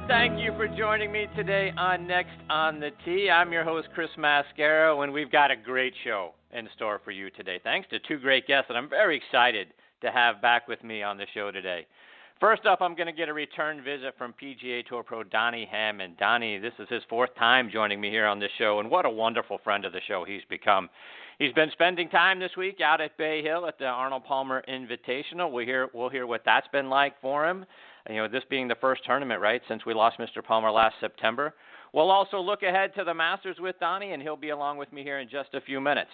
Thank you for joining me today on Next on the Tee. I'm your host, Chris-Mascaro, and we've got a great show in store for you today. Thanks to two great guests that I'm very excited to have back with me on the show today. First up, I'm going to get a return visit from PGA Tour Pro Donnie Hammond. Donnie, this is his fourth time joining me here on this show, and what a wonderful friend of the show he's become. He's been spending time this week out at Bay Hill at the Arnold Palmer Invitational. We'll hear what that's been like for him. You know, this being the first tournament, right, since we lost Mr. Palmer last September. We'll also look ahead to the Masters with Donnie, and he'll be along with me here in just a few minutes.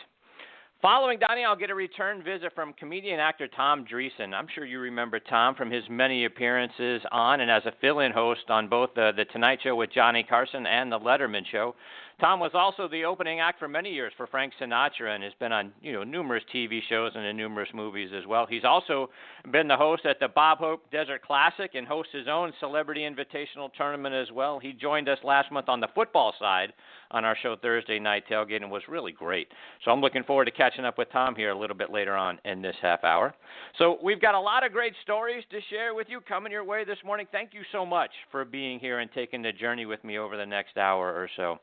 Following Donnie, I'll get a return visit from comedian actor Tom Dreesen. I'm sure you remember Tom from his many appearances on and as a fill-in host on both the Tonight Show with Johnny Carson and the Letterman Show. Tom was also the opening act for many years for Frank Sinatra and has been on numerous TV shows and in numerous movies as well. He's also been the host at the Bob Hope Desert Classic and hosts his own Celebrity Invitational Tournament as well. He joined us last month on the football side on our show Thursday Night Tailgate and was really great. So I'm looking forward to catching up with Tom here a little bit later on in this half hour. So we've got a lot of great stories to share with you coming your way this morning. Thank you so much for being here and taking the journey with me over the next hour or so.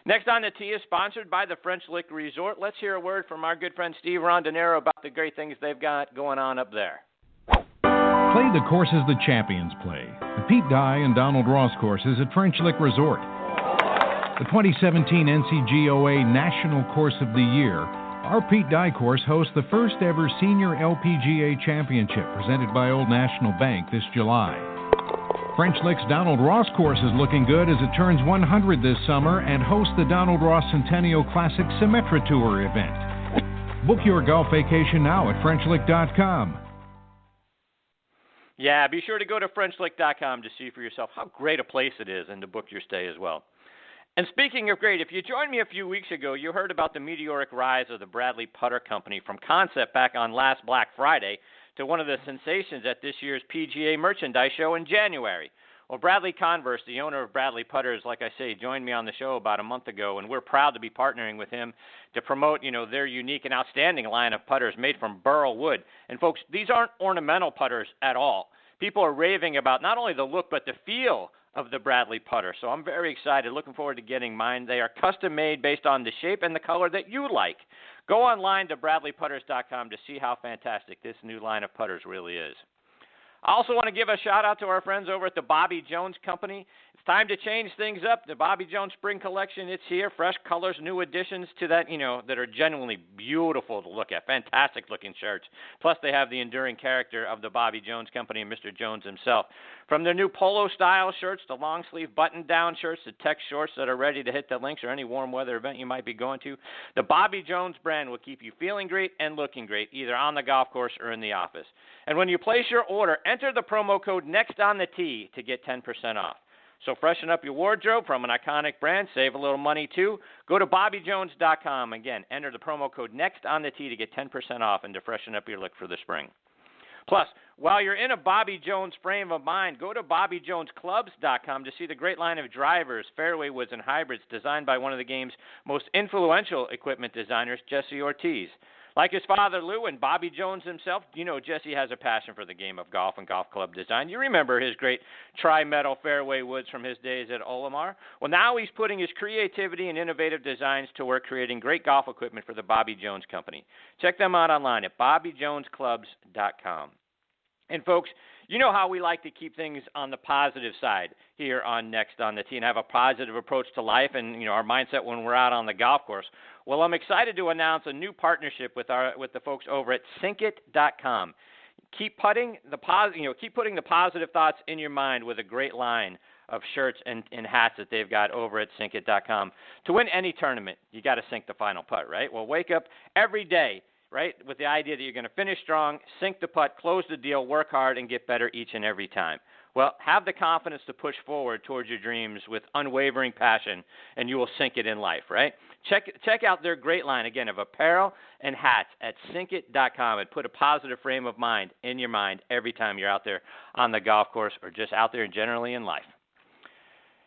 Next on the Tee is sponsored by the French Lick Resort. Let's hear a word from our good friend Steve Rondinero about the great things they've got going on up there. Play the courses the champions play. The Pete Dye and Donald Ross courses at French Lick Resort. The 2017 NCGOA National Course of the Year, our Pete Dye course hosts the first ever Senior LPGA Championship presented by Old National Bank this July. French Lick's Donald Ross course is looking good as it turns 100 this summer and hosts the Donald Ross Centennial Classic Symetra Tour event. Book your golf vacation now at FrenchLick.com. Yeah, be sure to go to FrenchLick.com to see for yourself how great a place it is and to book your stay as well. And speaking of great, if you joined me a few weeks ago, you heard about the meteoric rise of the Bradley Putter Company from concept back on last Black Friday to one of the sensations at this year's PGA Merchandise Show in January. Well, Bradley Converse, the owner of Bradley Putters, like I say, joined me on the show about a month ago, and we're proud to be partnering with him to promote, their unique and outstanding line of putters made from burl wood. And folks, these aren't ornamental putters at all. People are raving about not only the look, but the feel of the Bradley putter. So I'm very excited, looking forward to getting mine. They are custom made based on the shape and the color that you like. Go online to BradleyPutters.com to see how fantastic this new line of putters really is. I also want to give a shout out to our friends over at the Bobby Jones Company. It's time to change things up. The Bobby Jones Spring Collection, it's here. Fresh colors, new additions to that, that are genuinely beautiful to look at. Fantastic looking shirts. Plus, they have the enduring character of the Bobby Jones Company and Mr. Jones himself. From their new polo style shirts to long sleeve button down shirts to tech shorts that are ready to hit the links or any warm weather event you might be going to, the Bobby Jones brand will keep you feeling great and looking great, either on the golf course or in the office. And when you place your order, enter the promo code NEXTONTHE to get 10% off. So freshen up your wardrobe from an iconic brand, save a little money too. Go to BobbyJones.com. Again, enter the promo code NEXTONTHE to get 10% off and to freshen up your look for the spring. Plus, while you're in a Bobby Jones frame of mind, go to BobbyJonesClubs.com to see the great line of drivers, fairway woods, and hybrids designed by one of the game's most influential equipment designers, Jesse Ortiz. Like his father, Lou, and Bobby Jones himself, Jesse has a passion for the game of golf and golf club design. You remember his great tri-metal fairway woods from his days at Olimar? Well, now he's putting his creativity and innovative designs to work creating great golf equipment for the Bobby Jones Company. Check them out online at BobbyJonesClubs.com. And folks, you know how we like to keep things on the positive side here on Next on the Tee and have a positive approach to life and our mindset when we're out on the golf course. Well, I'm excited to announce a new partnership with the folks over at Syncit.com. Keep putting the positive thoughts in your mind with a great line of shirts and hats that they've got over at Syncit.com. To win any tournament, you got to sink the final putt, right? Well, wake up every day, right, with the idea that you're going to finish strong, sink the putt, close the deal, work hard, and get better each and every time. Well, have the confidence to push forward towards your dreams with unwavering passion, and you will sink it in life, right? Check out their great line, again, of apparel and hats at Syncit.com and put a positive frame of mind in your mind every time you're out there on the golf course or just out there generally in life.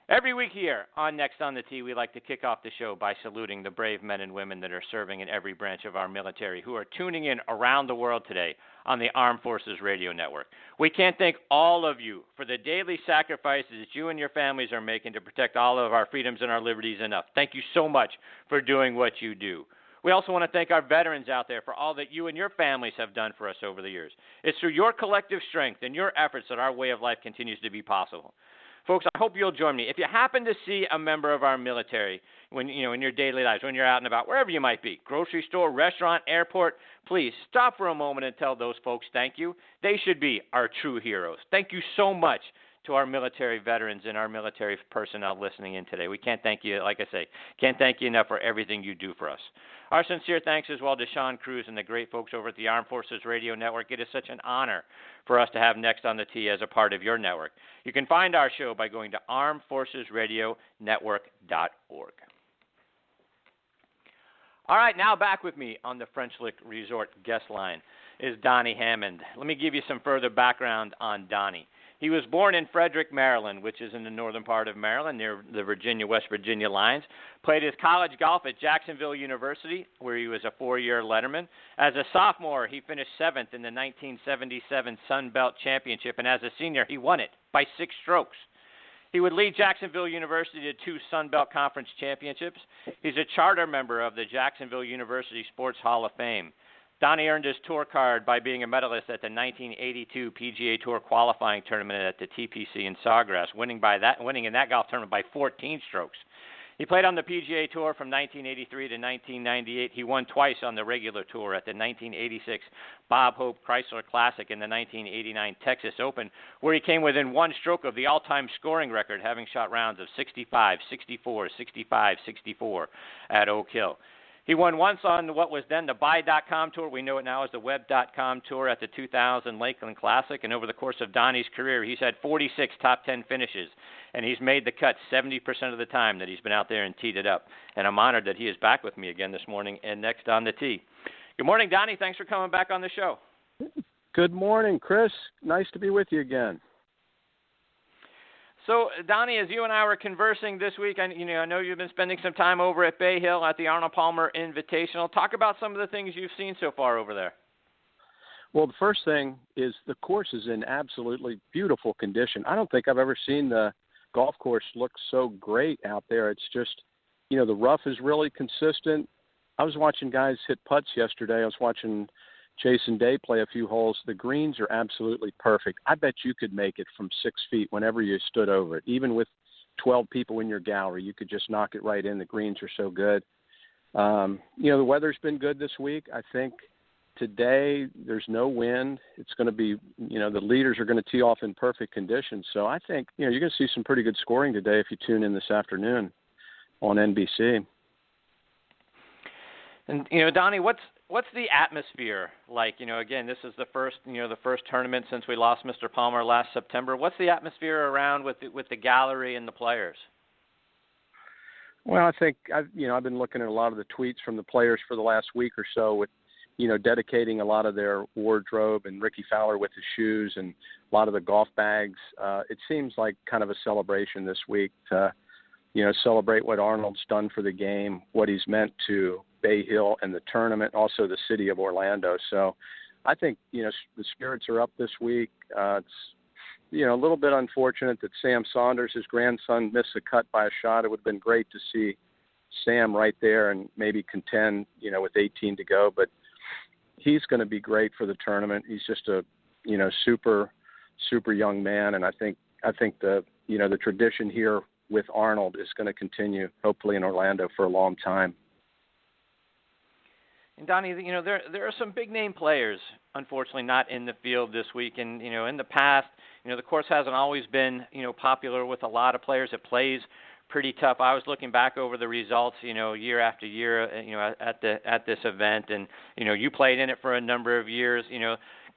Every week here on Next on the Tee, we like to kick off the show by saluting the brave men and women that are serving in every branch of our military who are tuning in around the world today on the Armed Forces Radio Network. We can't thank all of you for the daily sacrifices that you and your families are making to protect all of our freedoms and our liberties enough. Thank you so much for doing what you do. We also want to thank our veterans out there for all that you and your families have done for us over the years. It's through your collective strength and your efforts that our way of life continues to be possible. Folks, I hope you'll join me. If you happen to see a member of our military when in your daily lives, when you're out and about, wherever you might be, grocery store, restaurant, airport, please stop for a moment and tell those folks thank you. They should be our true heroes. Thank you so much to our military veterans and our military personnel listening in today. We can't thank you, like I say, can't thank you enough for everything you do for us. Our sincere thanks as well to Sean Cruz and the great folks over at the Armed Forces Radio Network. It is such an honor for us to have Next on the Tee as a part of your network. You can find our show by going to armedforcesradionetwork.org. All right, now back with me on the French Lick Resort guest line is Donnie Hammond. Let me give you some further background on Donnie. He was born in Frederick, Maryland, which is in the northern part of Maryland near the Virginia-West Virginia lines. Played his college golf at Jacksonville University, where he was a 4-year letterman. As a sophomore, he finished 7th in the 1977 Sun Belt Championship, and as a senior, he won it by 6 strokes. He would lead Jacksonville University to 2 Sun Belt Conference championships. He's a charter member of the Jacksonville University Sports Hall of Fame. Donnie earned his tour card by being a medalist at the 1982 PGA Tour qualifying tournament at the TPC in Sawgrass, winning in that golf tournament by 14 strokes. He played on the PGA Tour from 1983 to 1998. He won twice on the regular tour at the 1986 Bob Hope Chrysler Classic and the 1989 Texas Open, where he came within 1 stroke of the all-time scoring record, having shot rounds of 65, 64, 65, 64 at Oak Hill. He won once on what was then the Buy.com Tour. We know it now as the Web.com Tour at the 2000 Lakeland Classic. And over the course of Donnie's career, he's had 46 top 10 finishes. And he's made the cut 70% of the time that he's been out there and teed it up. And I'm honored that he is back with me again this morning and Next on the Tee. Good morning, Donnie. Thanks for coming back on the show. Good morning, Chris. Nice to be with you again. So, Donnie, as you and I were conversing this week, I know you've been spending some time over at Bay Hill at the Arnold Palmer Invitational. Talk about some of the things you've seen so far over there. Well, the first thing is the course is in absolutely beautiful condition. I don't think I've ever seen the golf course look so great out there. It's just, the rough is really consistent. I was watching guys hit putts yesterday. I was watching Jason Day play a few holes. The greens are absolutely perfect. I bet you could make it from 6 feet whenever you stood over it. Even with 12 people in your gallery, you could just knock it right in. The greens are so good. The weather's been good this week. I think today there's no wind. It's going to be, the leaders are going to tee off in perfect conditions. So I think, you're going to see some pretty good scoring today if you tune in this afternoon on NBC. And, Donnie, what's the atmosphere like? Again, this is the first tournament since we lost Mr. Palmer last September. What's the atmosphere around with the gallery and the players? Well, I think I've been looking at a lot of the tweets from the players for the last week or so with, dedicating a lot of their wardrobe and Ricky Fowler with his shoes and a lot of the golf bags. It seems like kind of a celebration this week to, celebrate what Arnold's done for the game, what he's meant to Bay Hill and the tournament, also the city of Orlando. So I think, the spirits are up this week. It's, a little bit unfortunate that Sam Saunders, his grandson, missed a cut by a shot. It would have been great to see Sam right there and maybe contend, with 18 to go. But he's going to be great for the tournament. He's just a, super, super young man. And I think the tradition here with Arnold is going to continue, hopefully in Orlando for a long time. And Donnie, there are some big name players, unfortunately, not in the field this week. And in the past, the course hasn't always been popular with a lot of players. It plays pretty tough. I was looking back over the results, year after year, at this event, and you played in it for a number of years.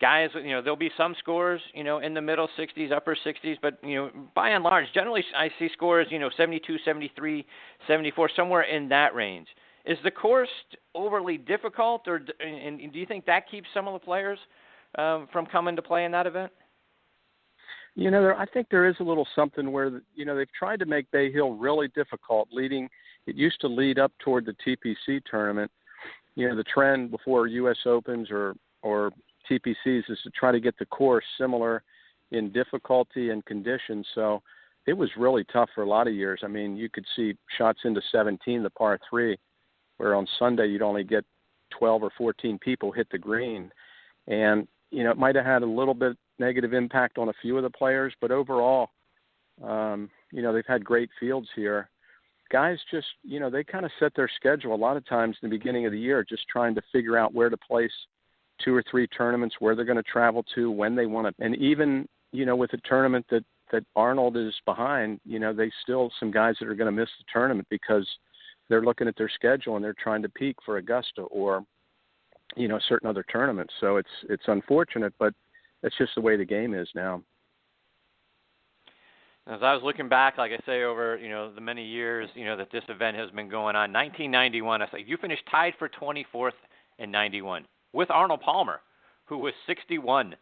Guys, there'll be some scores, in the middle 60s, upper 60s, but by and large, generally I see scores, 72, 73, 74, somewhere in that range. Is the course overly difficult, and do you think that keeps some of the players from coming to play in that event? I think there is a little something where, they've tried to make Bay Hill really difficult it used to lead up toward the TPC tournament. The trend before U.S. Opens or TPCs is to try to get the course similar in difficulty and conditions. So it was really tough for a lot of years. I mean, you could see shots into 17, the par 3, where on Sunday you'd only get 12 or 14 people hit the green. And, it might have had a little bit negative impact on a few of the players, but overall, they've had great fields here. Guys just, they kind of set their schedule a lot of times in the beginning of the year, just trying to figure out where to place 2 or 3 tournaments, where they're going to travel to, when they want to. And even, with a tournament that Arnold is behind, they still some guys that are going to miss the tournament because they're looking at their schedule and they're trying to peak for Augusta or, certain other tournaments. So it's unfortunate, but it's just the way the game is now. As I was looking back, like I say, over, the many years, that this event has been going on, 1991, I say you finished tied for 24th in 91 with Arnold Palmer, who was 61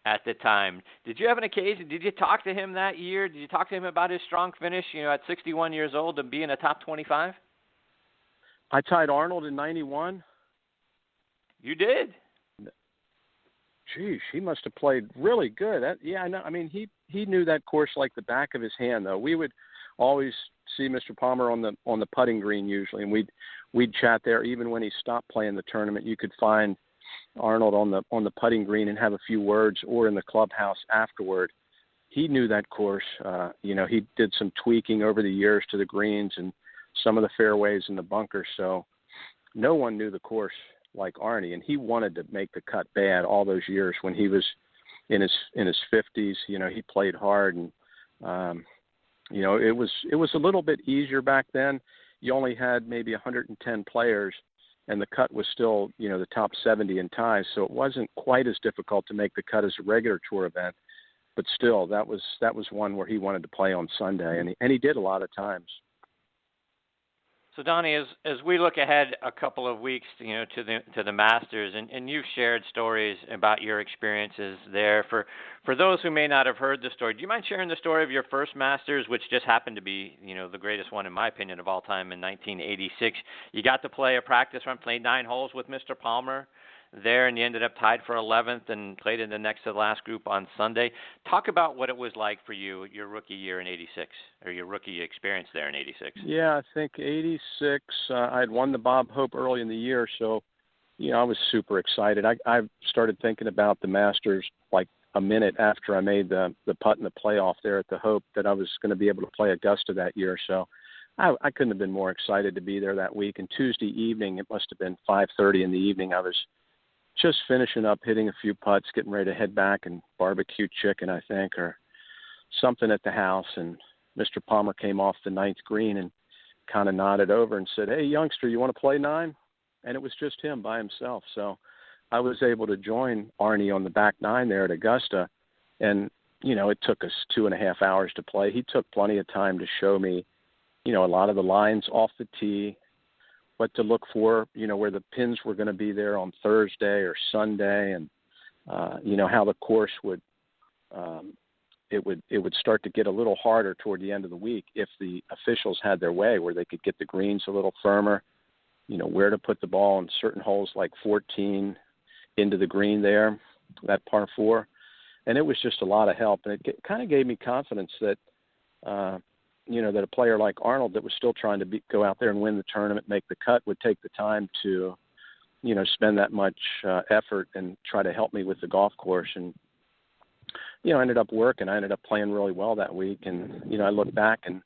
at the time. Did you have an occasion? Did you talk to him that year? Did you talk to him about his strong finish, at 61 years old to be in a top 25? I tied Arnold in 91. You did? Geez, he must have played really good. I know. I mean, he knew that course like the back of his hand, though. We would always see Mr. Palmer on the putting green usually, and we'd chat there. Even when he stopped playing the tournament, you could find Arnold on the putting green and have a few words, or in the clubhouse afterward. He knew that course. He did some tweaking over the years to the greens and some of the fairways and the bunkers. So no one knew the course like Arnie, and he wanted to make the cut bad all those years when he was in his 50s. He played hard, and it was a little bit easier back then. You only had maybe 110 players, and the cut was still, the top 70 in ties, so it wasn't quite as difficult to make the cut as a regular tour event. But still, that was one where he wanted to play on Sunday, and he did a lot of times. So Donnie, as we look ahead a couple of weeks, to the Masters, and you've shared stories about your experiences there. For those who may not have heard the story, do you mind sharing the story of your first Masters, which just happened to be, the greatest one in my opinion of all time in 1986? You got to play a practice run, played 9 holes with Mr. Palmer there, and you ended up tied for 11th and played in the next to the last group on Sunday. Talk about what it was like for you, your rookie year in 86, or your rookie experience there in 86. Yeah, I think 86, I had won the Bob Hope early in the year, so, I was super excited. I started thinking about the Masters like a minute after I made the putt in the playoff there at the Hope, that I was going to be able to play Augusta that year. So I couldn't have been more excited to be there that week. And Tuesday evening, it must have been 5:30 in the evening, I was just finishing up, hitting a few putts, getting ready to head back and barbecue chicken, I think, or something at the house. And Mr. Palmer came off the 9th green and kind of nodded over and said, "Hey, youngster, you want to play 9?" And it was just him by himself. So I was able to join Arnie on the back 9 there at Augusta. And, it took us 2.5 hours to play. He took plenty of time to show me, a lot of the lines off the tee, what to look for, where the pins were going to be there on Thursday or Sunday, and, how the course would start to get a little harder toward the end of the week if the officials had their way, where they could get the greens a little firmer, where to put the ball in certain holes like 14 into the green there, that par 4. And it was just a lot of help. And it kind of gave me confidence that, that a player like Arnold that was still trying to go out there and win the tournament, make the cut, would take the time to, spend that much effort and try to help me with the golf course. And, I ended up working. I ended up playing really well that week. And, I look back and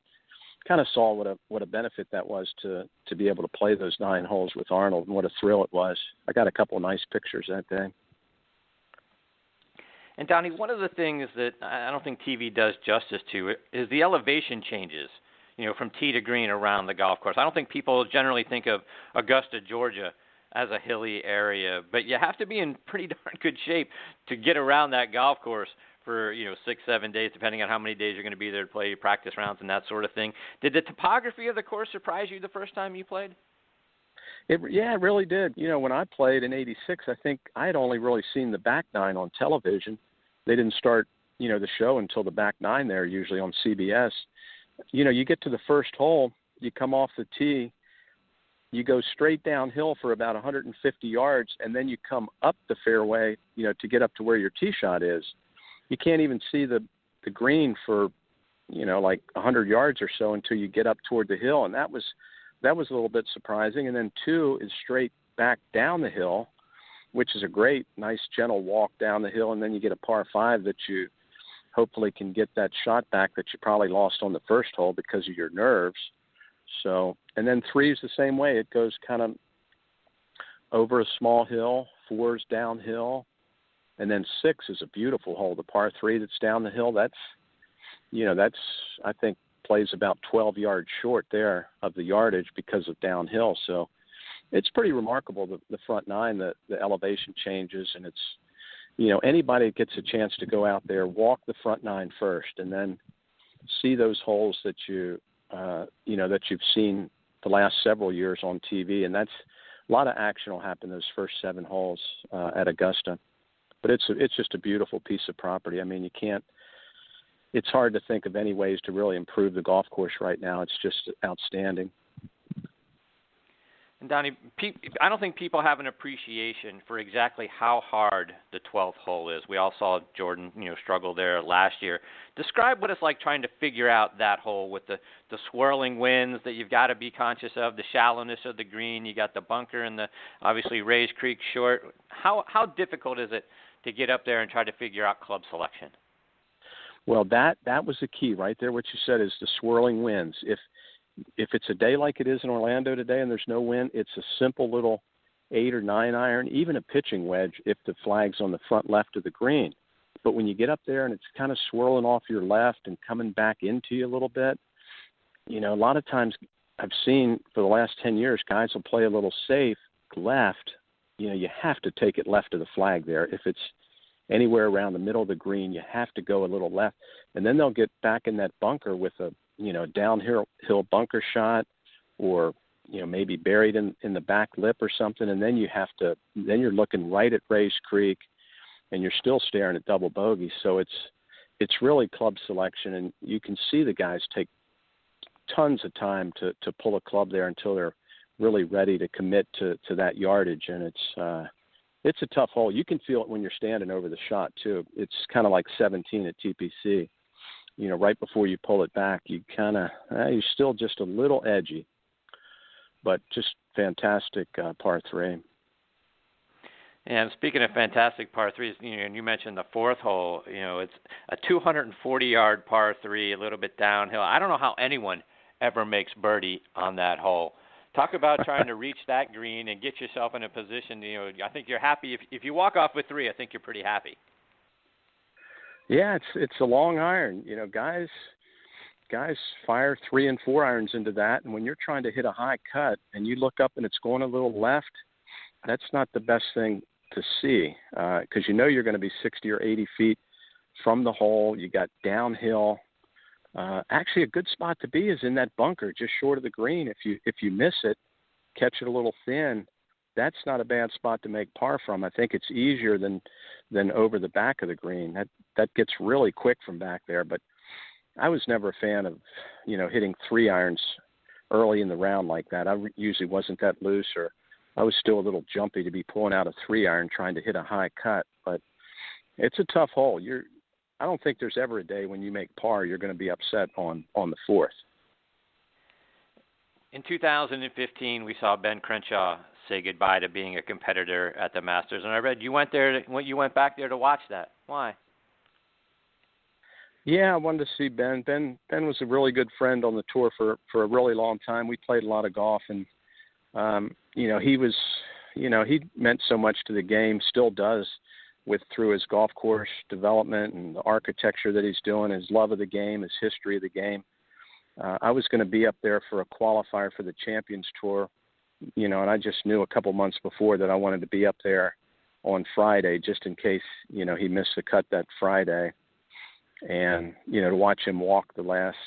kind of saw what a benefit that was to be able to play those 9 holes with Arnold, and what a thrill it was. I got a couple of nice pictures that day. And Donnie, one of the things that I don't think TV does justice to is the elevation changes, from tee to green around the golf course. I don't think people generally think of Augusta, Georgia as a hilly area, but you have to be in pretty darn good shape to get around that golf course for, 6-7 days, depending on how many days you're going to be there to play practice rounds and that sort of thing. Did the topography of the course surprise you the first time you played? It really did. When I played in 86, I think I had only really seen the back 9 on television. They didn't start, the show until the back nine there, usually on CBS. You get to the first hole, you come off the tee, you go straight downhill for about 150 yards, and then you come up the fairway, to get up to where your tee shot is. You can't even see the green for, like 100 yards or so until you get up toward the hill, and that was a little bit surprising. And then 2 is straight back down the hill, which is a great, nice, gentle walk down the hill, and then you get a par 5 that you hopefully can get that shot back that you probably lost on the first hole because of your nerves. So, and then 3 is the same way. It goes kind of over a small hill, 4 is downhill, and then 6 is a beautiful hole, the par 3 that's down the hill. That's I think plays about 12 yards short there of the yardage because of downhill. So it's pretty remarkable, the front nine, the elevation changes, and it's, anybody that gets a chance to go out there, walk the front nine first, and then see those holes that that you've seen the last several years on TV, and that's a lot of action will happen those first 7 holes at Augusta. But it's just a beautiful piece of property. I mean, it's hard to think of any ways to really improve the golf course right now. It's just outstanding. And Donnie, I don't think people have an appreciation for exactly how hard the 12th hole is. We all saw Jordan, struggle there last year. Describe what it's like trying to figure out that hole with the swirling winds that you've got to be conscious of, the shallowness of the green. You got the bunker and the obviously Rays Creek short. How difficult is it to get up there and try to figure out club selection? Well, that was the key right there. What you said is the swirling winds. If it's a day like it is in Orlando today and there's no wind, it's a simple little 8 or 9 iron, even a pitching wedge if the flag's on the front left of the green. But when you get up there and it's kind of swirling off your left and coming back into you a little bit, a lot of times I've seen for the last 10 years, guys will play a little safe left. You have to take it left of the flag there. If it's anywhere around the middle of the green, you have to go a little left. And then they'll get back in that bunker with a downhill bunker shot, or maybe buried in the back lip or something, and then then you're looking right at Rays Creek, and you're still staring at double bogey. So it's really club selection, and you can see the guys take tons of time to pull a club there until they're really ready to commit to that yardage, and it's a tough hole. You can feel it when you're standing over the shot too. It's kind of like 17 at TPC. Right before you pull it back, you you're still just a little edgy, but just fantastic par 3. And speaking of fantastic par 3s, and you mentioned the 4th hole, it's a 240-yard par 3, a little bit downhill. I don't know how anyone ever makes birdie on that hole. Talk about trying to reach that green and get yourself in a position, I think you're happy. If you walk off with 3, I think you're pretty happy. Yeah, it's a long iron. Guys fire 3 and 4 irons into that, and when you're trying to hit a high cut and you look up and it's going a little left, that's not the best thing to see because you're going to be 60 or 80 feet from the hole. You got downhill. Actually, a good spot to be is in that bunker just short of the green. If you miss it, catch it a little thin, that's not a bad spot to make par from. I think it's easier than over the back of the green. That gets really quick from back there. But I was never a fan of, hitting 3 irons early in the round like that. I usually wasn't that loose, or I was still a little jumpy to be pulling out a 3 iron trying to hit a high cut. But it's a tough hole. I don't think there's ever a day when you make par you're going to be upset on the 4th. In 2015, we saw Ben Crenshaw say goodbye to being a competitor at the Masters, and I read you went back there to watch that. Why? Yeah, I wanted to see Ben. Ben was a really good friend on the tour for a really long time. We played a lot of golf, and he meant so much to the game, still does, through his golf course development and the architecture that he's doing, his love of the game, his history of the game. I was going to be up there for a qualifier for the Champions Tour, and I just knew a couple months before that I wanted to be up there on Friday just in case, he missed the cut that Friday. And, to watch him walk the last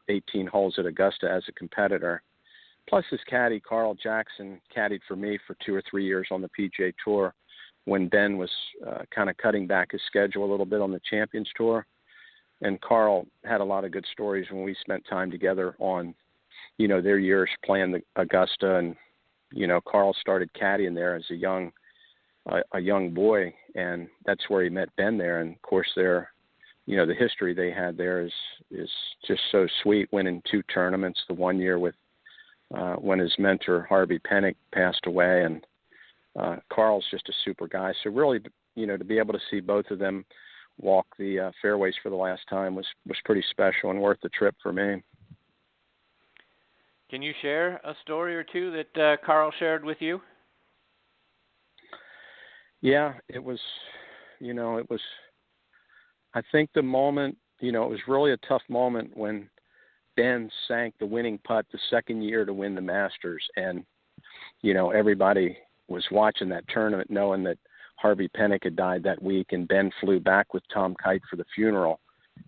18 holes at Augusta as a competitor. Plus his caddy, Carl Jackson, caddied for me for 2 or 3 years on the PGA Tour. when Ben was kind of cutting back his schedule a little bit on the Champions Tour. And Carl had a lot of good stories when we spent time together on, their years playing the Augusta. And, Carl started caddying there as a young boy, and that's where he met Ben there. And of course, the history they had there is just so sweet. Winning 2 tournaments, the one year with when his mentor Harvey Penick passed away, and Carl's just a super guy. So really, to be able to see both of them walk the fairways for the last time was pretty special and worth the trip for me. Can you share a story or two that Carl shared with you? Yeah, it was, I think the moment, it was really a tough moment when Ben sank the winning putt the second year to win the Masters. And, everybody was watching that tournament knowing that Harvey Penick had died that week, and Ben flew back with Tom Kite for the funeral.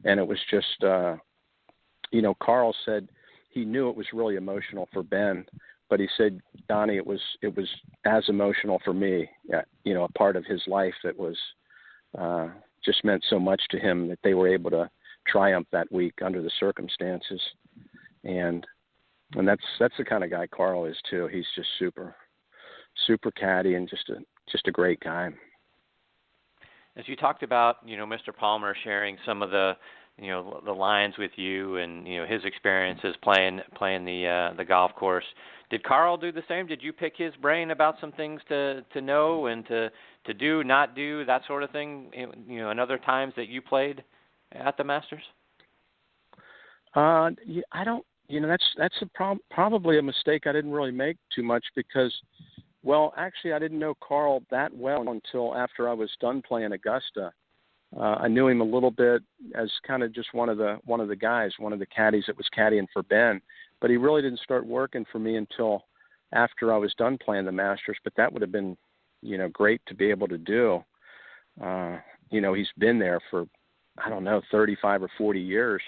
And it was just, Carl said he knew it was really emotional for Ben, but he said, Donnie, it was as emotional for me, a part of his life that was just meant so much to him that they were able to triumph that week under the circumstances. And that's the kind of guy Carl is too. He's just super caddy and just a great guy. As you talked about, Mr. Palmer sharing some of the lines with you and, his experiences playing the golf course. Did Carl do the same? Did you pick his brain about some things to know and to do, not do, that sort of thing, in other times that you played at the Masters? I don't, that's probably a mistake I didn't really make too much because, well, actually I didn't know Carl that well until after I was done playing Augusta. I knew him a little bit as kind of just one of the guys, one of the caddies that was caddying for Ben, but he really didn't start working for me until after I was done playing the Masters. But that would have been, great to be able to do. He's been there for, 35 or 40 years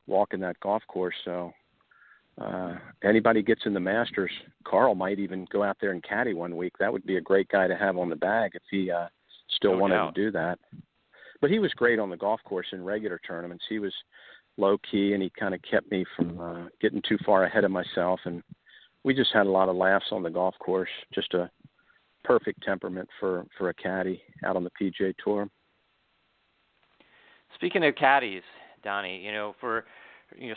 walking that golf course. So anybody gets in the Masters, Carl might even go out there and caddy one week. That would be a great guy to have on the bag if he still wanted to do that. But he was great on the golf course in regular tournaments. He was low key, and he kind of kept me from getting too far ahead of myself. And we just had a lot of laughs on the golf course. Just a perfect temperament for a caddy out on the PGA Tour. Speaking of caddies, Donnie, for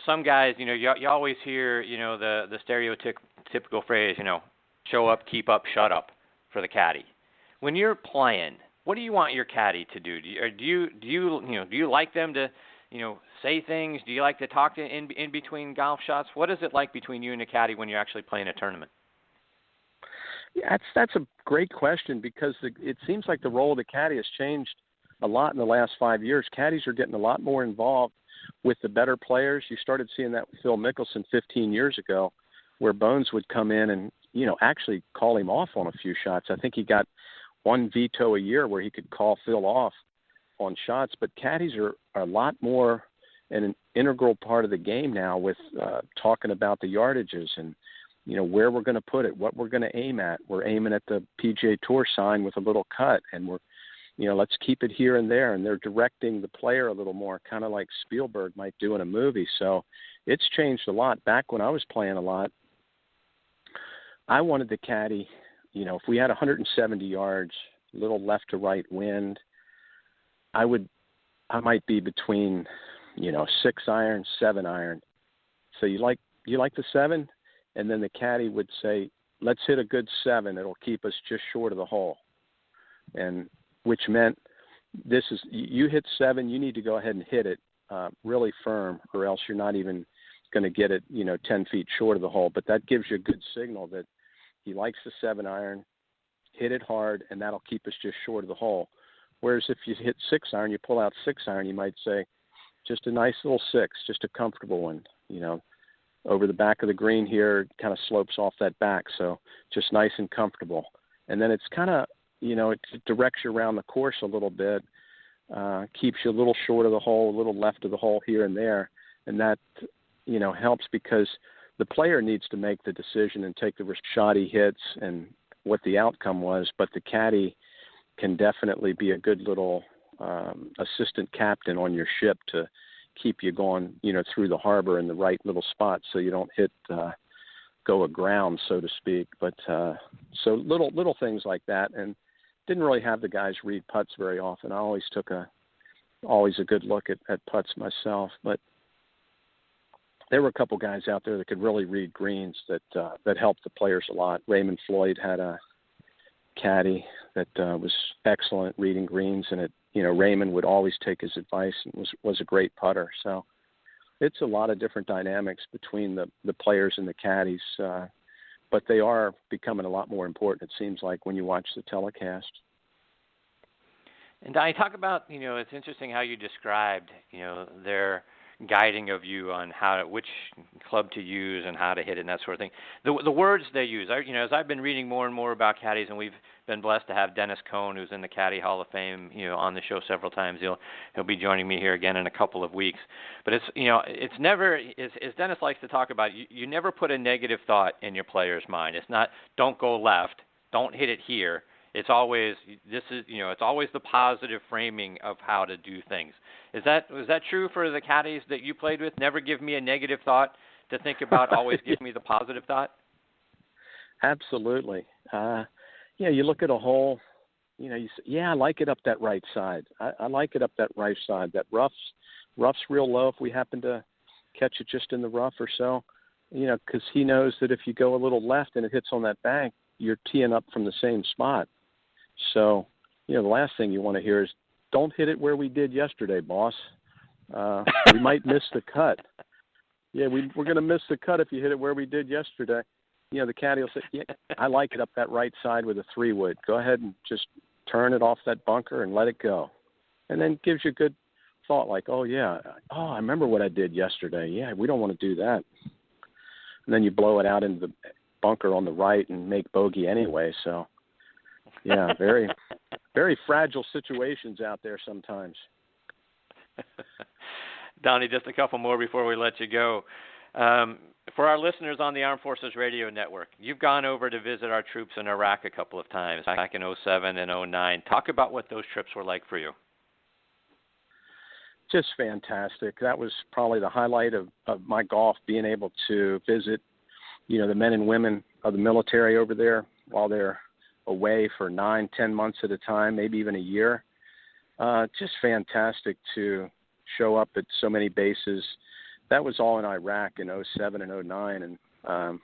some guys, you always hear the stereotypical phrase, show up, keep up, shut up for the caddy. When you're playing, what do you want your caddy to do? Do you like them to, say things? Do you like to talk in between golf shots? What is it like between you and a caddy when you're actually playing a tournament? Yeah, that's a great question because it seems like the role of the caddy has changed a lot in the last 5 years. Caddies are getting a lot more involved with the better players. You started seeing that with Phil Mickelson 15 years ago, where Bones would come in and, actually call him off on a few shots. I think he got one veto a year where he could call Phil off on shots, but caddies are a lot more an integral part of the game now with talking about the yardages and, where we're going to put it, what we're going to aim at. We're aiming at the PGA Tour sign with a little cut, and we're, let's keep it here and there. And they're directing the player a little more, kind of like Spielberg might do in a movie. So it's changed a lot. Back when I was playing a lot, I wanted the caddy, if we had 170 yards, a little left to right wind, I might be between, 6 iron, 7 iron. So you like the 7? And then the caddy would say, let's hit a good 7. It'll keep us just short of the hole. And which meant you hit 7, you need to go ahead and hit it really firm, or else you're not even going to get it, 10 feet short of the hole. But that gives you a good signal that he likes the 7 iron, hit it hard, and that'll keep us just short of the hole. Whereas if you hit 6 iron, you pull out 6 iron, you might say, just a nice little 6, just a comfortable one, over the back of the green here, kind of slopes off that back. So just nice and comfortable. And then it's kind of, it directs you around the course a little bit, keeps you a little short of the hole, a little left of the hole here and there. And that, helps because the player needs to make the decision and take the shot he hits and what the outcome was. But the caddy, can definitely be a good little assistant captain on your ship to keep you going, through the harbor in the right little spot so you don't go aground, so to speak. But so little things like that, and didn't really have the guys read putts very often. I always took always a good look at putts myself, but there were a couple guys out there that could really read greens that helped the players a lot. Raymond Floyd had a caddy that was excellent reading greens, and Raymond would always take his advice and was a great putter. So it's a lot of different dynamics between the players and the caddies, but they are becoming a lot more important, it seems like, when you watch the telecast. And Donnie, talk about, it's interesting how you described, their guiding of you on which club to use and how to hit it and that sort of thing. The words they use, as I've been reading more and more about caddies, and we've been blessed to have Dennis Cohn, who's in the Caddy Hall of Fame, on the show several times. He'll be joining me here again in a couple of weeks. But it's never, as Dennis likes to talk about, you never put a negative thought in your player's mind. It's not, don't go left, don't hit it here. It's always it's always the positive framing of how to do things. Was that true for the caddies that you played with? Never give me a negative thought to think about. Always give me the positive thought. Absolutely. You look at a hole. You say, I like it up that right side. I like it up that right side. That rough's real low. If we happen to catch it just in the rough or so, because he knows that if you go a little left and it hits on that bank, you're teeing up from the same spot. So, the last thing you want to hear is, don't hit it where we did yesterday, boss. We might miss the cut. Yeah, we're going to miss the cut if you hit it where we did yesterday. The caddy will say, I like it up that right side with a 3-wood. Go ahead and just turn it off that bunker and let it go. And then gives you a good thought like, I remember what I did yesterday. Yeah, we don't want to do that. And then you blow it out into the bunker on the right and make bogey anyway, so... Yeah, very, very fragile situations out there sometimes. Donnie, just a couple more before we let you go. For our listeners on the Armed Forces Radio Network, you've gone over to visit our troops in Iraq a couple of times, back in 2007 and 2009. Talk about what those trips were like for you. Just fantastic. That was probably the highlight of my golf, being able to visit, the men and women of the military over there while they're away for 9-10 months at a time, maybe even a year. Just fantastic to show up at so many bases. That was all in Iraq in 2007 and 2009. And,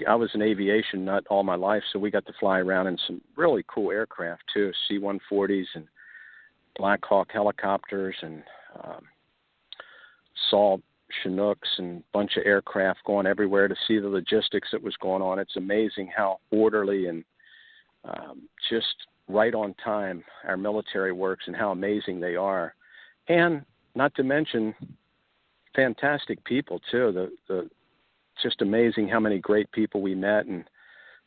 I was an aviation nut all my life, so we got to fly around in some really cool aircraft too, C-140s and Black Hawk helicopters, and saw Chinooks and a bunch of aircraft going everywhere to see the logistics that was going on. It's amazing how orderly and just right on time our military works, and how amazing they are. And not to mention fantastic people too. The just amazing how many great people we met, and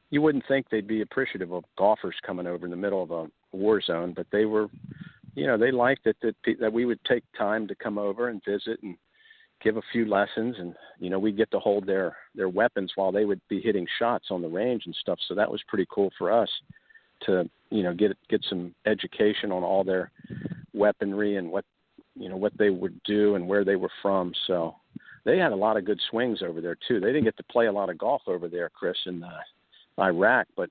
you wouldn't think they'd be appreciative of golfers coming over in the middle of a war zone, but they were, they liked it that we would take time to come over and visit and give a few lessons, and we get to hold their weapons while they would be hitting shots on the range and stuff. So that was pretty cool for us to get some education on all their weaponry and what they would do and where they were from. So they had a lot of good swings over there too. They didn't get to play a lot of golf over there, Chris, in Iraq, but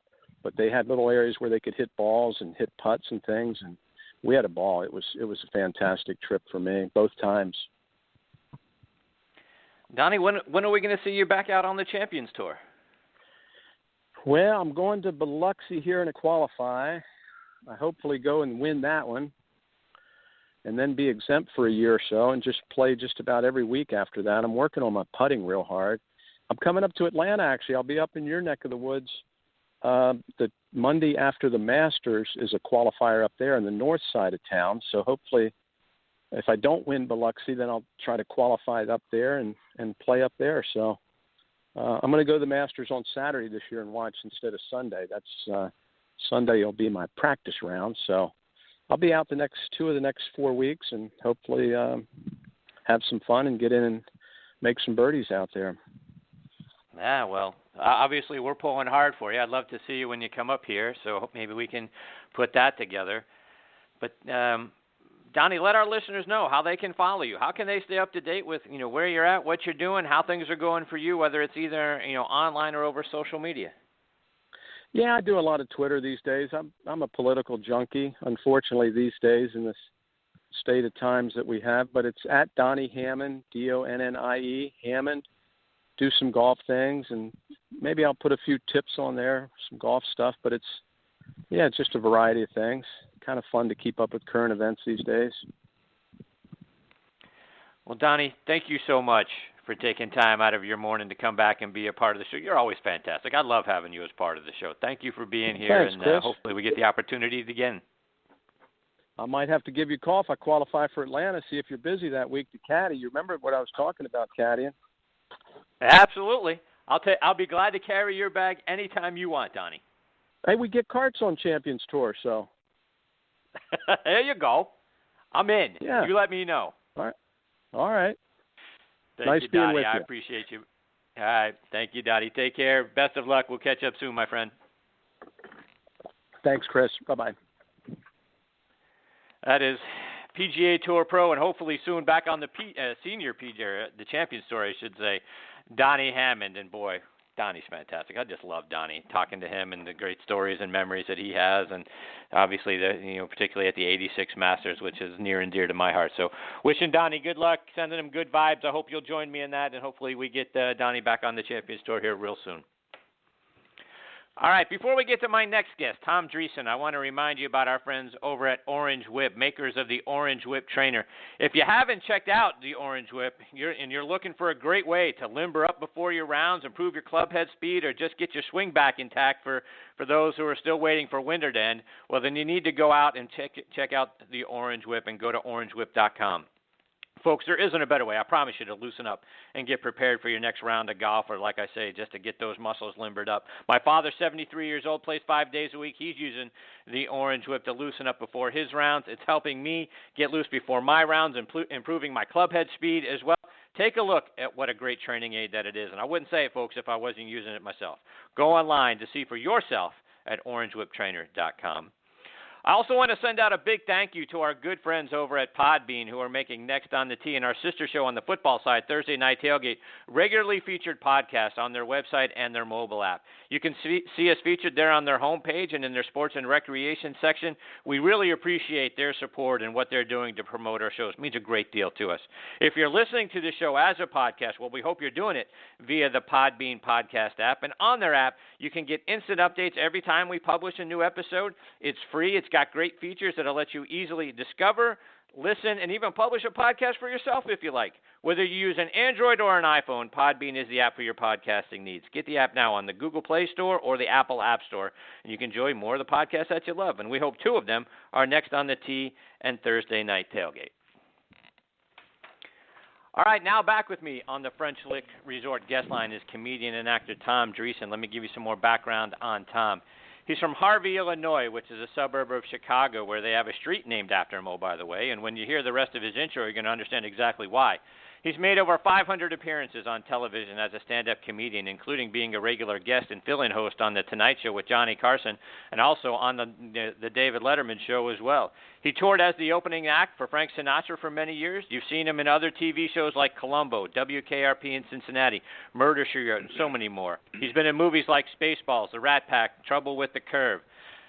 they had little areas where they could hit balls and hit putts and things, and we had a ball. It was a fantastic trip for me both times. Donnie, when are we going to see you back out on the Champions Tour? Well, I'm going to Biloxi here in a qualify. I hopefully go and win that one, and then be exempt for a year or so and just play just about every week after that. I'm working on my putting real hard. I'm coming up to Atlanta, actually. I'll be up in your neck of the woods. The Monday after the Masters is a qualifier up there in the north side of town, so hopefully if I don't win Biloxi, then I'll try to qualify up there and play up there. So I'm going to go to the Masters on Saturday this year and watch instead of Sunday. That's Sunday will be my practice round. So I'll be out the next 4 weeks and hopefully have some fun and get in and make some birdies out there. Yeah, well, obviously we're pulling hard for you. I'd love to see you when you come up here, so maybe we can put that together. But Donnie, let our listeners know how they can follow you. How can they stay up to date with, where you're at, what you're doing, how things are going for you, whether it's either, online or over social media? Yeah, I do a lot of Twitter these days. I'm a political junkie, unfortunately, these days in this state of times that we have. But it's at Donnie Hammond, Donnie Hammond. Do some golf things, and maybe I'll put a few tips on there, some golf stuff. But it's just a variety of things. Kind of fun to keep up with current events these days. Well, Donnie, thank you so much for taking time out of your morning to come back and be a part of the show. You're always fantastic. I love having you as part of the show. Thank you for being here, Thanks, and Chris. hopefully we get the opportunity again. I might have to give you a call if I qualify for Atlanta, see if you're busy that week to caddy. You remember what I was talking about caddying? Absolutely. I'll be glad to carry your bag anytime you want, Donnie. Hey, we get carts on Champions Tour, so. There you go. I'm in. Yeah. You let me know. All right. Thank Nice you, being Donnie. with you. I appreciate you. All right. Thank you, Donnie. Take care. Best of luck. We'll catch up soon, my friend. Thanks, Chris. Bye-bye. That is PGA Tour Pro, and hopefully soon back on the senior PGA, the Champions Tour, I should say, Donnie Hammond. And boy, Donnie's fantastic. I just love Donnie, talking to him and the great stories and memories that he has, and obviously particularly at the 86 Masters, which is near and dear to my heart. So wishing Donnie good luck, sending him good vibes. I hope you'll join me in that, and hopefully we get Donnie back on the Champions Tour here real soon. All right, before we get to my next guest, Tom Dreesen, I want to remind you about our friends over at Orange Whip, makers of the Orange Whip Trainer. If you haven't checked out the Orange Whip, you're looking for a great way to limber up before your rounds, improve your club head speed, or just get your swing back intact for those who are still waiting for winter to end, well, then you need to go out and check out the Orange Whip and go to orangewhip.com. Folks, there isn't a better way, I promise you, to loosen up and get prepared for your next round of golf, or like I say, just to get those muscles limbered up. My father's 73 years old, plays 5 days a week. He's using the Orange Whip to loosen up before his rounds. It's helping me get loose before my rounds, improving my club head speed as well. Take a look at what a great training aid that it is. And I wouldn't say it, folks, if I wasn't using it myself. Go online to see for yourself at orangewhiptrainer.com. I also want to send out a big thank you to our good friends over at Podbean, who are making Next on the Tee and our sister show on the football side, Thursday Night Tailgate, regularly featured podcasts on their website and their mobile app. You can see us featured there on their homepage and in their sports and recreation section. We really appreciate their support and what they're doing to promote our shows. It means a great deal to us. If you're listening to the show as a podcast, well, we hope you're doing it via the Podbean podcast app. And on their app, you can get instant updates every time we publish a new episode. It's free. It's got great features that'll let you easily discover, listen, and even publish a podcast for yourself if you like. Whether you use an Android or an iPhone, Podbean is the app for your podcasting needs. Get the app now on the Google Play Store or the Apple App Store, and you can enjoy more of the podcasts that you love. And we hope 2 of them are Next on the Tee and Thursday Night Tailgate. All right, now back with me on the French Lick Resort guest line is comedian and actor Tom Dreesen. Let me give you some more background on Tom. He's from Harvey, Illinois, which is a suburb of Chicago, where they have a street named after him, oh, by the way. And when you hear the rest of his intro, you're going to understand exactly why. He's made over 500 appearances on television as a stand-up comedian, including being a regular guest and fill-in host on The Tonight Show with Johnny Carson, and also on the David Letterman Show as well. He toured as the opening act for Frank Sinatra for many years. You've seen him in other TV shows like Columbo, WKRP in Cincinnati, Murder, She Wrote, and so many more. He's been in movies like Spaceballs, The Rat Pack, Trouble with the Curve.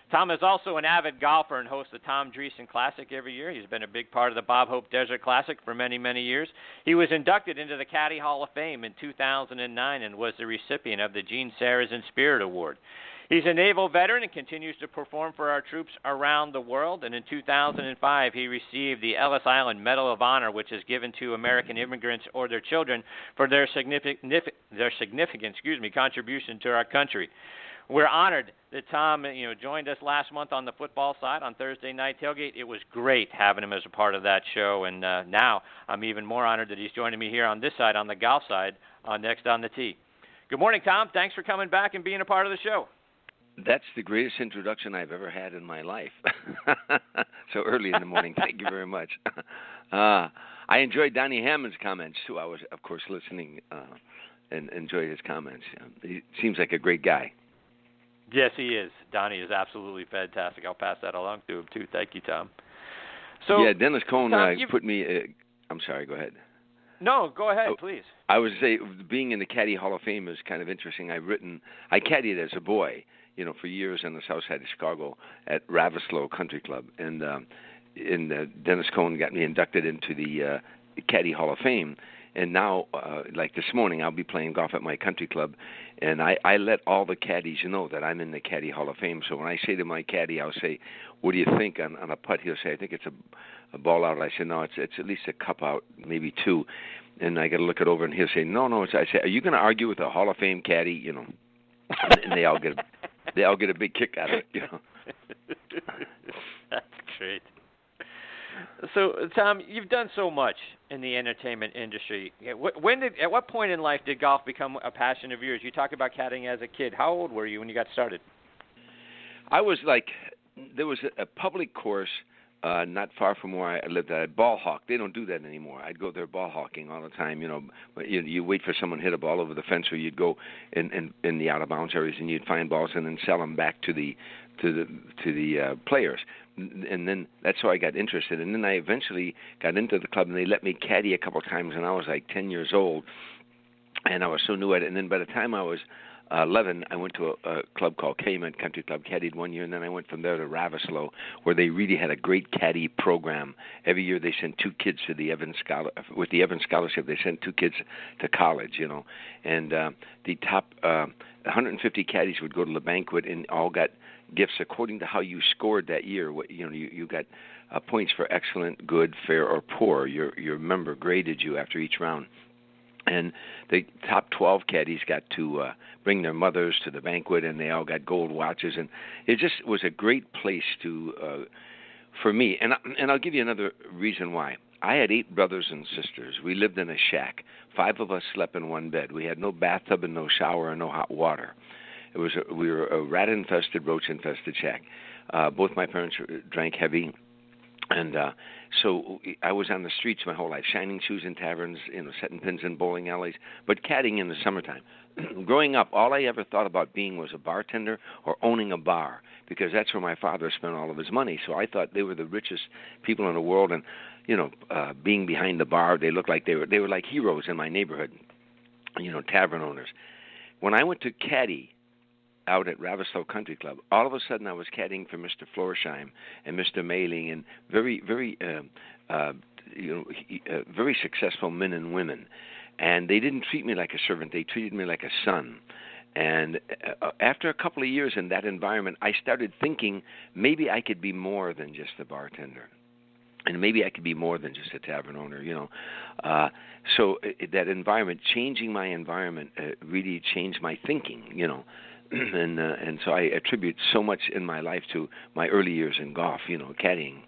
Tom is also an avid golfer and hosts the Tom Dreesen Classic every year. He's been a big part of the Bob Hope Desert Classic for many, many years. He was inducted into the Caddy Hall of Fame in 2009 and was the recipient of the Gene Sarazen Spirit Award. He's a naval veteran and continues to perform for our troops around the world. And in 2005, he received the Ellis Island Medal of Honor, which is given to American immigrants or their children for their significant contribution to our country. We're honored that Tom, joined us last month on the football side on Thursday Night Tailgate. It was great having him as a part of that show, and now I'm even more honored that he's joining me here on this side, on the golf side, on Next on the Tee. Good morning, Tom. Thanks for coming back and being a part of the show. That's the greatest introduction I've ever had in my life. So early in the morning. Thank you very much. I enjoyed Donnie Hammond's comments, too. I was, of course, listening and enjoy his comments. He seems like a great guy. Yes, he is. Donnie is absolutely fantastic. I'll pass that along to him, too. Thank you, Tom. So, yeah, Dennis Cohn Tom, put me I'm sorry, go ahead. No, go ahead, please. I would say being in the Caddy Hall of Fame is kind of interesting. I caddied as a boy, for years on the south side of Chicago at Ravislow Country Club, and Dennis Cohn got me inducted into the Caddy Hall of Fame. And now, like this morning, I'll be playing golf at my country club, and I let all the caddies know that I'm in the Caddy Hall of Fame. So when I say to my caddy, I'll say, "What do you think on a putt?" He'll say, "I think it's a ball out." I say, "No, it's at least a cup out, maybe two." And I got to look it over, and he'll say, "No, it's." I say, "Are you going to argue with a Hall of Fame caddy?" And they all get a big kick out of it. That's great. So, Tom, you've done so much in the entertainment industry. At what point in life did golf become a passion of yours? You talk about caddying as a kid. How old were you when you got started? I was there was a public course not far from where I lived at Ball Hawk. They don't do that anymore. I'd go there ball hawking all the time, But you wait for someone to hit a ball over the fence, or you'd go in the out of bounds areas and you'd find balls and then sell them back to the players. And then that's how I got interested. And then I eventually got into the club, and they let me caddy a couple of times when I was like 10 years old, and I was so new at it. And then by the time I was 11, I went to a club called Cayman Country Club, caddied 1 year, and then I went from there to Ravislow, where they really had a great caddy program. Every year they sent 2 kids to the Evans with the Evans Scholarship. They sent 2 kids to college, and the top 150 caddies would go to the banquet and all got gifts according to how you scored that year. You got points for excellent, good, fair, or poor. Your member graded you after each round. And the top 12 caddies got to bring their mothers to the banquet, and they all got gold watches. And it just was a great place for me. And I'll give you another reason why. I had 8 brothers and sisters. We lived in a shack. 5 of us slept in one bed. We had no bathtub and no shower and no hot water. We were a rat-infested, roach-infested shack. Both my parents drank heavy, and so I was on the streets my whole life, shining shoes in taverns, setting pins in bowling alleys, but caddying in the summertime. Growing up, all I ever thought about being was a bartender or owning a bar, because that's where my father spent all of his money. So I thought they were the richest people in the world, and being behind the bar, they looked like they were like heroes in my neighborhood. Tavern owners. When I went to caddy out at Ravislow Country Club, all of a sudden I was caddying for Mr. Florsheim and Mr. Mailing, and very, very, very successful men and women. And they didn't treat me like a servant; they treated me like a son. And after a couple of years in that environment, I started thinking maybe I could be more than just a bartender, and maybe I could be more than just a tavern owner. So that environment, changing my environment, really changed my thinking. And so I attribute so much in my life to my early years in golf, caddying.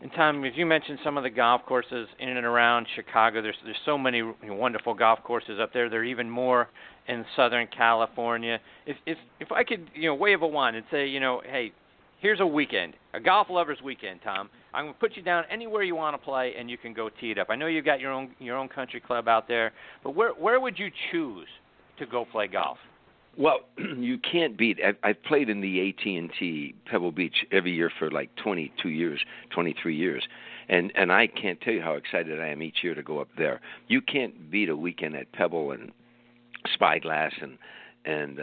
And Tom, as you mentioned, some of the golf courses in and around Chicago, there's so many wonderful golf courses up there. There are even more in Southern California. If I could, wave a wand and say, hey, here's a weekend, a golf lover's weekend, Tom. I'm going to put you down anywhere you want to play, and you can go tee it up. I know you've got your own country club out there, but where would you choose to go play golf? Well, you can't beat. I've played in the AT&T Pebble Beach every year for like 22 years, 23 years, and I can't tell you how excited I am each year to go up there. You can't beat a weekend at Pebble and Spyglass and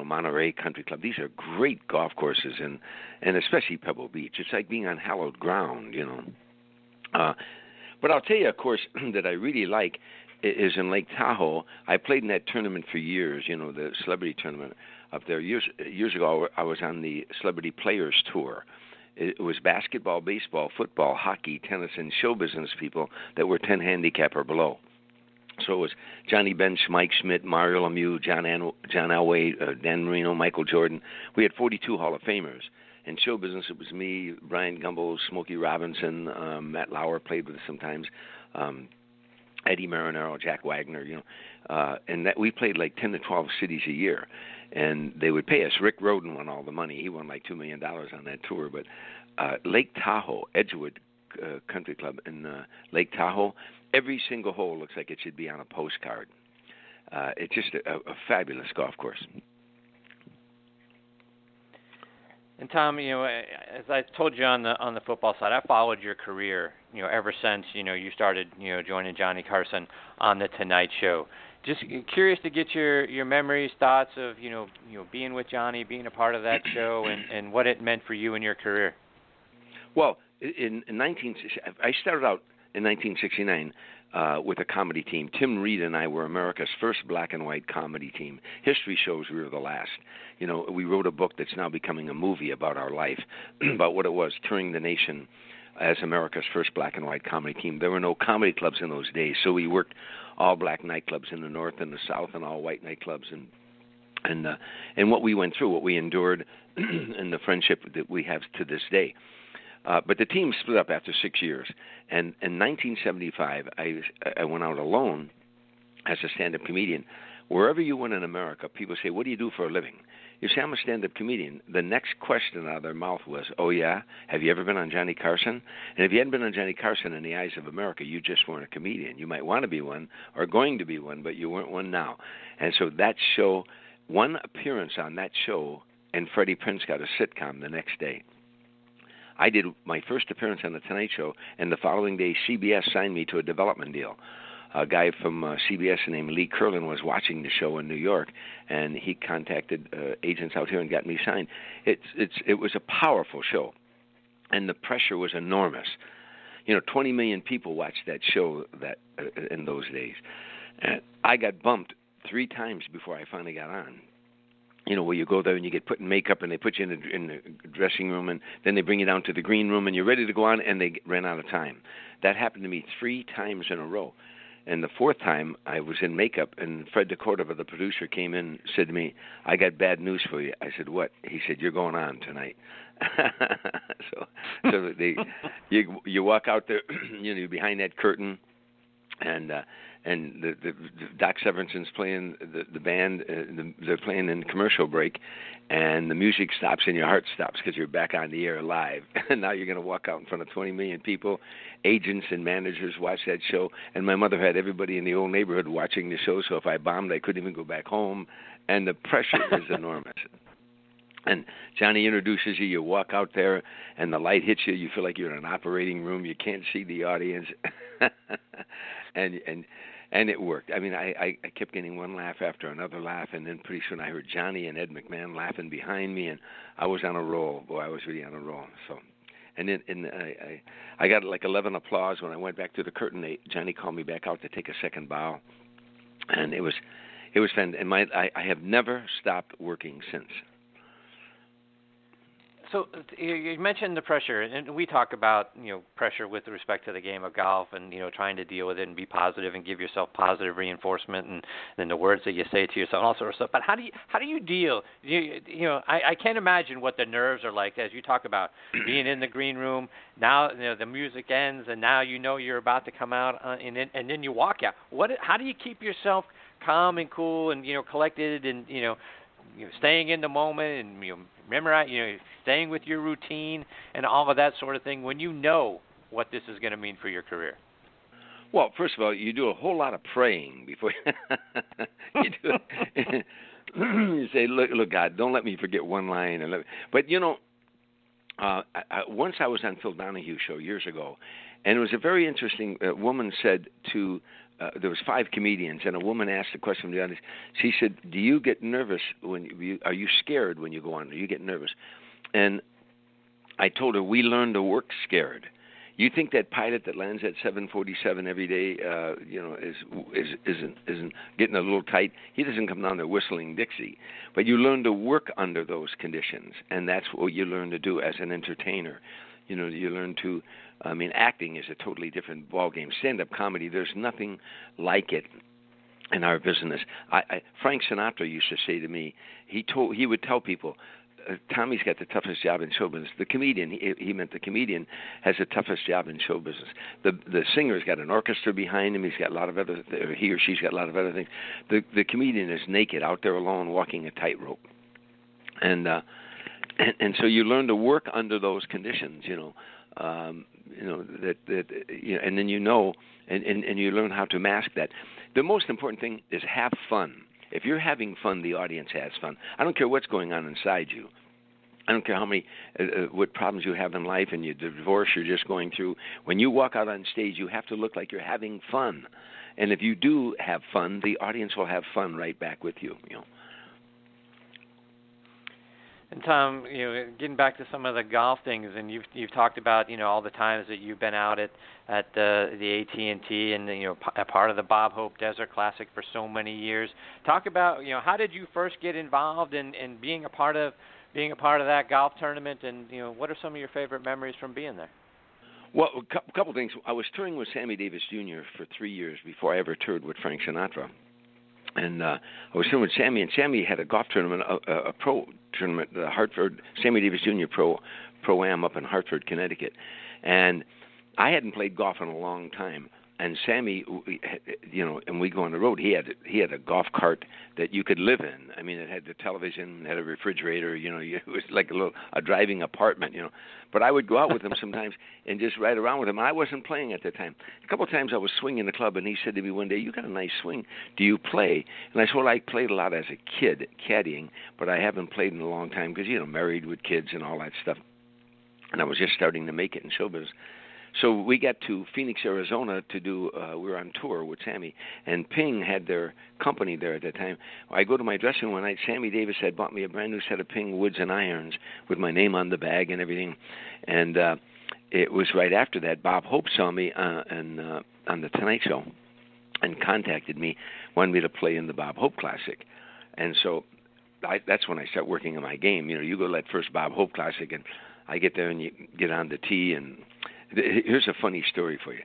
Monterey Country Club. These are great golf courses, and especially Pebble Beach. It's like being on hallowed ground, But I'll tell you a course that I really like is in Lake Tahoe. I played in that tournament for years, the celebrity tournament up there. Years ago, I was on the Celebrity Players Tour. It was basketball, baseball, football, hockey, tennis, and show business people that were 10 handicap or below. So it was Johnny Bench, Mike Schmidt, Mario Lemieux, John Elway, Dan Marino, Michael Jordan. We had 42 Hall of Famers. In show business, it was me, Brian Gumbel, Smokey Robinson, Matt Lauer played with us sometimes, Eddie Marinero, Jack Wagner, and that we played like 10 to 12 cities a year, and they would pay us. Rick Rhoden won all the money. He won like $2 million on that tour. But Lake Tahoe, Edgewood Country Club in Lake Tahoe Every single hole looks like it should be on a postcard. It's just a fabulous golf course. And Tom, as I told you on the football side, I followed your career, ever since you started, joining Johnny Carson on the Tonight Show. Just curious to get your memories, thoughts of being with Johnny, being a part of that show, and what it meant for you in your career. Well, I started out in 1969 with a comedy team. Tim Reed and I were America's first black and white comedy team. History shows we were the last. We wrote a book that's now becoming a movie about our life, about what it was, touring the nation as America's first black and white comedy team. There were no comedy clubs in those days, so we worked all black nightclubs in the North and the South, and all white nightclubs, and what we went through, what we endured, and the friendship that we have to this day. But the team split up after 6 years, and in 1975, I went out alone as a stand-up comedian. Wherever you went in America, people say, "What do you do for a living?" You say, "I'm a stand-up comedian." The next question out of their mouth was, "Oh, yeah? Have you ever been on Johnny Carson?" And if you hadn't been on Johnny Carson in the eyes of America, you just weren't a comedian. You might want to be one or going to be one, but you weren't one now. And so that show, one appearance on that show, and Freddie Prinze got a sitcom the next day. I did my first appearance on The Tonight Show, and the following day, CBS signed me to a development deal. A guy from CBS named Lee Curlin was watching the show in New York, and he contacted agents out here and got me signed. It was a powerful show, and the pressure was enormous. 20 million people watched that show in those days. And I got bumped 3 times before I finally got on. Where you go there and you get put in makeup and they put you in the dressing room, and then they bring you down to the green room and you're ready to go on, and they ran out of time. That happened to me 3 times in a row. And the 4th time I was in makeup, and Fred DeCordova, the producer, came in and said to me, "I got bad news for you." I said, "What?" He said, "You're going on tonight." so you walk out there, you're behind that curtain, and the Doc Severinsen's playing the band. They're playing in commercial break, and the music stops and your heart stops because you're back on the air live. And now you're going to walk out in front of 20 million people. Agents and managers watch that show, and my mother had everybody in the old neighborhood watching the show. So if I bombed, I couldn't even go back home, and the pressure is enormous. And Johnny introduces you. You walk out there, and the light hits you. You feel like you're in an operating room. You can't see the audience, and it worked. I mean, I kept getting one laugh after another laugh, and then pretty soon I heard Johnny and Ed McMahon laughing behind me, and I was on a roll. Boy, I was really on a roll. So, and then I got like 11 applause when I went back to the curtain. Johnny called me back out to take a second bow, and it was fun. And I have never stopped working since. So you mentioned the pressure, and we talk about pressure with respect to the game of golf, and trying to deal with it and be positive and give yourself positive reinforcement, and then the words that you say to yourself, and all sort of stuff. But how do you deal? I can't imagine what the nerves are like as you talk about being in the green room. Now the music ends, and now you're about to come out, and then you walk out. How do you keep yourself calm and cool and collected and staying in the moment and memorize, staying with your routine and all of that sort of thing when you know what this is going to mean for your career? Well, first of all, you do a whole lot of praying before you do it. You say, look, God, don't let me forget one line. But once I was on Phil Donahue's show years ago, and it was a very interesting. Woman said to. There was 5 comedians, and a woman asked a question from the audience. She said, "Do you get nervous are you scared when you go on? Do you get nervous?" And I told her, we learn to work scared. You think that pilot that lands at 747 every day, isn't getting a little tight? He doesn't come down there whistling Dixie. But you learn to work under those conditions, and that's what you learn to do as an entertainer. You learn to. Acting is a totally different ballgame. Stand-up comedy, there's nothing like it in our business. Frank Sinatra used to say to me, he would tell people, Tommy's got the toughest job in show business. The comedian, he meant the comedian, has the toughest job in show business. The singer's got an orchestra behind him. He's got a lot of other, he or she's got a lot of other things. The comedian is naked, out there alone, walking a tightrope. And so you learn to work under those conditions, and then and you learn how to mask that. The most important thing is have fun. If you're having fun, the audience has fun. I don't care what's going on inside you. I don't care how many, what problems you have in life and the divorce you're just going through. When you walk out on stage, you have to look like you're having fun. And if you do have fun, the audience will have fun right back with you. And Tom, getting back to some of the golf things, and you've talked about all the times that you've been out at the AT&T and a part of the Bob Hope Desert Classic for so many years. Talk about how did you first get involved in being a part of that golf tournament, and what are some of your favorite memories from being there? Well, a couple things. I was touring with Sammy Davis Jr. for 3 years before I ever toured with Frank Sinatra. And I was touring with Sammy, and Sammy had a golf tournament, a pro tournament, the Hartford, Sammy Davis Jr. Pro Am up in Hartford, Connecticut. And I hadn't played golf in a long time. And Sammy, and we go on the road. He had a golf cart that you could live in. I mean, it had the television, had a refrigerator. It was like a driving apartment. But I would go out with him sometimes and just ride around with him. I wasn't playing at the time. A couple of times I was swinging the club, and he said to me one day, "You got a nice swing. Do you play?" And I said, "Well, I played a lot as a kid, caddying, but I haven't played in a long time because married with kids and all that stuff. And I was just starting to make it in show business." So we got to Phoenix, Arizona to do, we were on tour with Sammy, and Ping had their company there at that time. I go to my dressing room one night, Sammy Davis had bought me a brand new set of Ping woods and irons with my name on the bag and everything. And it was right after that, Bob Hope saw me on the Tonight Show and contacted me, wanted me to play in the Bob Hope Classic. And so that's when I start working on my game. You go to that first Bob Hope Classic, and I get there and you get on the tee, and here's a funny story for you.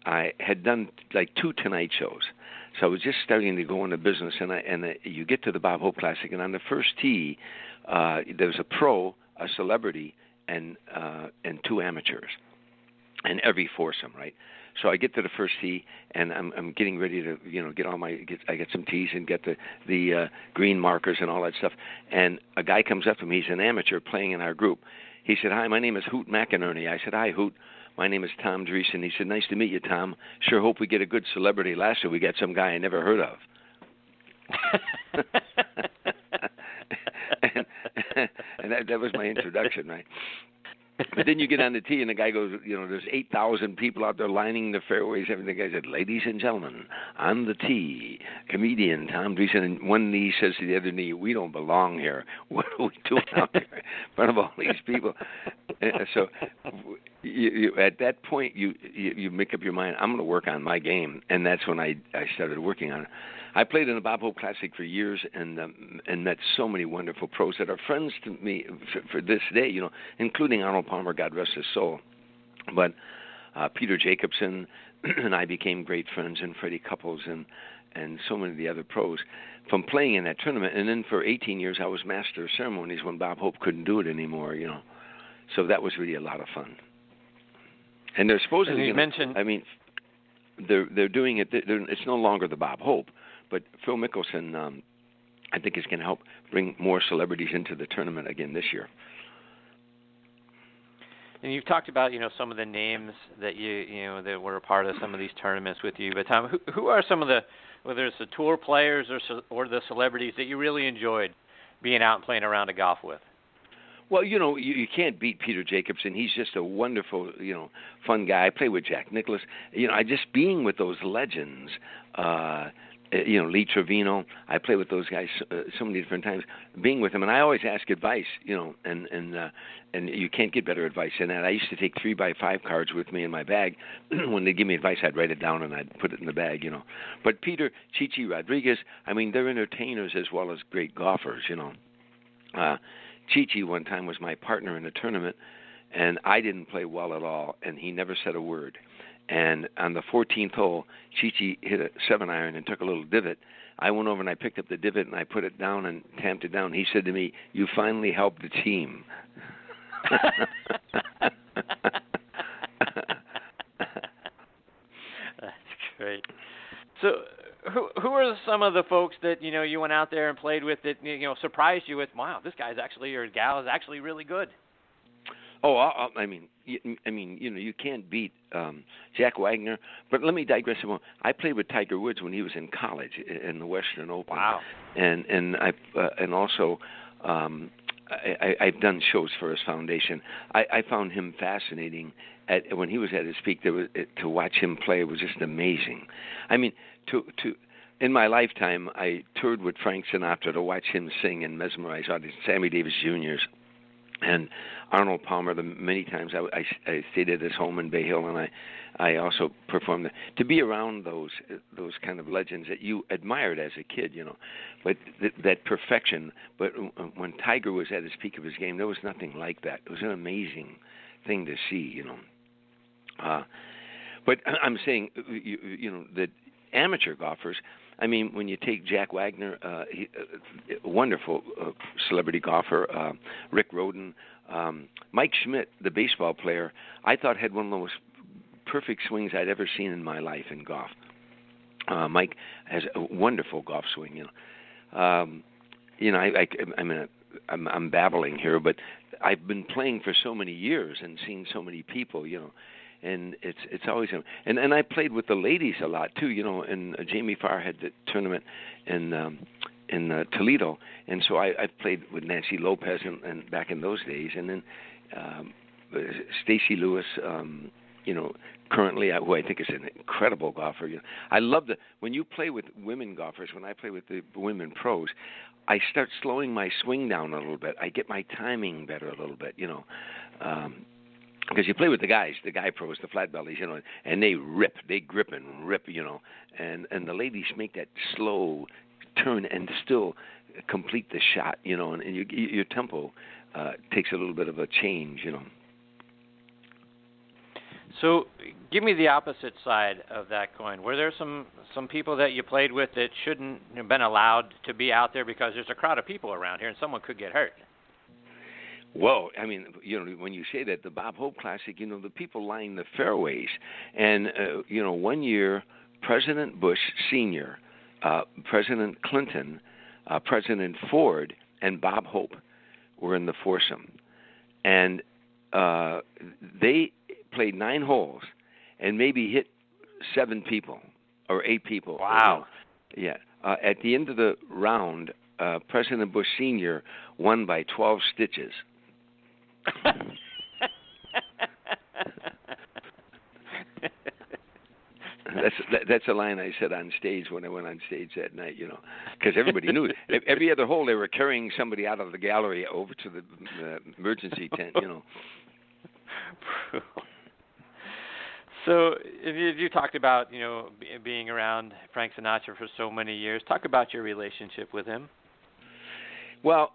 I had done like 2 Tonight shows, so I was just starting to go into business. And you get to the Bob Hope Classic, and on the first tee, there's a pro, a celebrity, and 2 amateurs, and every foursome, right? So I get to the first tee, and I'm getting ready to get I get some tees and get the green markers and all that stuff. And a guy comes up to me. He's an amateur playing in our group. He said, "Hi, my name is Hoot McInerney." I said, "Hi, Hoot. My name is Tom Dreesen." He said, "Nice to meet you, Tom. Sure hope we get a good celebrity. Last year we got some guy I never heard of." and that was my introduction, right? But then you get on the tee, and the guy goes, there's 8,000 people out there lining the fairways. Everything. The guy said, "Ladies and gentlemen, on the tee, comedian Tom Dreesen." And one knee says to the other knee, "We don't belong here. What are we doing out there in front of all these people?" So you at that point, you make up your mind, I'm going to work on my game. And that's when I started working on it. I played in the Bob Hope Classic for years and met so many wonderful pros that are friends to me for this day, including Arnold Palmer, God rest his soul. But Peter Jacobson and I became great friends, and Freddie Couples and so many of the other pros from playing in that tournament. And then for 18 years, I was master of ceremonies when Bob Hope couldn't do it anymore, So that was really a lot of fun. And they're supposedly, they're doing it. It's no longer the Bob Hope. But Phil Mickelson, I think, is going to help bring more celebrities into the tournament again this year. And you've talked about, some of the names that that were a part of some of these tournaments with you. But Tom, who are some of the, whether it's the tour players or the celebrities that you really enjoyed being out and playing around a golf with? Well, you can't beat Peter Jacobson. He's just a wonderful, fun guy. I play with Jack Nicklaus. I just being with those legends. Lee Trevino. I play with those guys so many different times. Being with them, and I always ask advice, and you can't get better advice than that. I used to take 3x5 cards with me in my bag. When they give me advice, I'd write it down and I'd put it in the bag, But Peter, Chichi Rodriguez, they're entertainers as well as great golfers, Chichi one time was my partner in a tournament, and I didn't play well at all, and he never said a word. And on the 14th hole, Chichi hit a 7-iron and took a little divot. I went over and I picked up the divot and I put it down and tamped it down. He said to me, "You finally helped the team." That's great. So who are some of the folks that, you went out there and played with that, surprised you with, wow, this guy's actually, or gal is actually really good? I mean, you can't beat Jack Wagner. But let me digress a moment. I played with Tiger Woods when he was in college in the Western Open. Wow. And also I've done shows for his foundation. I found him fascinating. When he was at his peak, to watch him play was just amazing. I mean, in my lifetime, I toured with Frank Sinatra to watch him sing and mesmerize audiences, Sammy Davis Jr.'s. And Arnold Palmer, many times I stayed at his home in Bay Hill, and I also performed there. To be around those kind of legends that you admired as a kid, but that perfection. But when Tiger was at his peak of his game, there was nothing like that. It was an amazing thing to see, But I'm saying, that amateur golfers. I mean, when you take Jack Wagner, a wonderful celebrity golfer, Rick Rhoden, Mike Schmidt, the baseball player, I thought had one of the most perfect swings I'd ever seen in my life in golf. Mike has a wonderful golf swing. I'm babbling here, but I've been playing for so many years and seen so many people, and it's always and I played with the ladies a lot too, and Jamie Farr had the tournament in Toledo, and so I played with Nancy Lopez and back in those days, and then Stacey Lewis, currently who I think is an incredible golfer. I love when you play with women golfers. When I play with the women pros, I start slowing my swing down a little bit. I get my timing better a little bit, because you play with the guy pros, the flat bellies, and they grip and rip, and the ladies make that slow turn and still complete the shot, and your tempo takes a little bit of a change, So give me the opposite side of that coin. Were there some people that you played with that shouldn't have been allowed to be out there because there's a crowd of people around here and someone could get hurt? Well, I mean, when you say that, the Bob Hope Classic, the people line the fairways. And, 1 year, President Bush Sr., President Clinton, President Ford, and Bob Hope were in the foursome. And they played 9 holes and maybe hit 7 people or 8 people. Wow. Yeah. At the end of the round, President Bush Sr. won by 12 stitches. That's a line I said on stage when I went on stage that night, because everybody knew it. Every other hole they were carrying somebody out of the gallery over to the emergency tent, So you talked about, being around Frank Sinatra for so many years. Talk about your relationship with him. Well,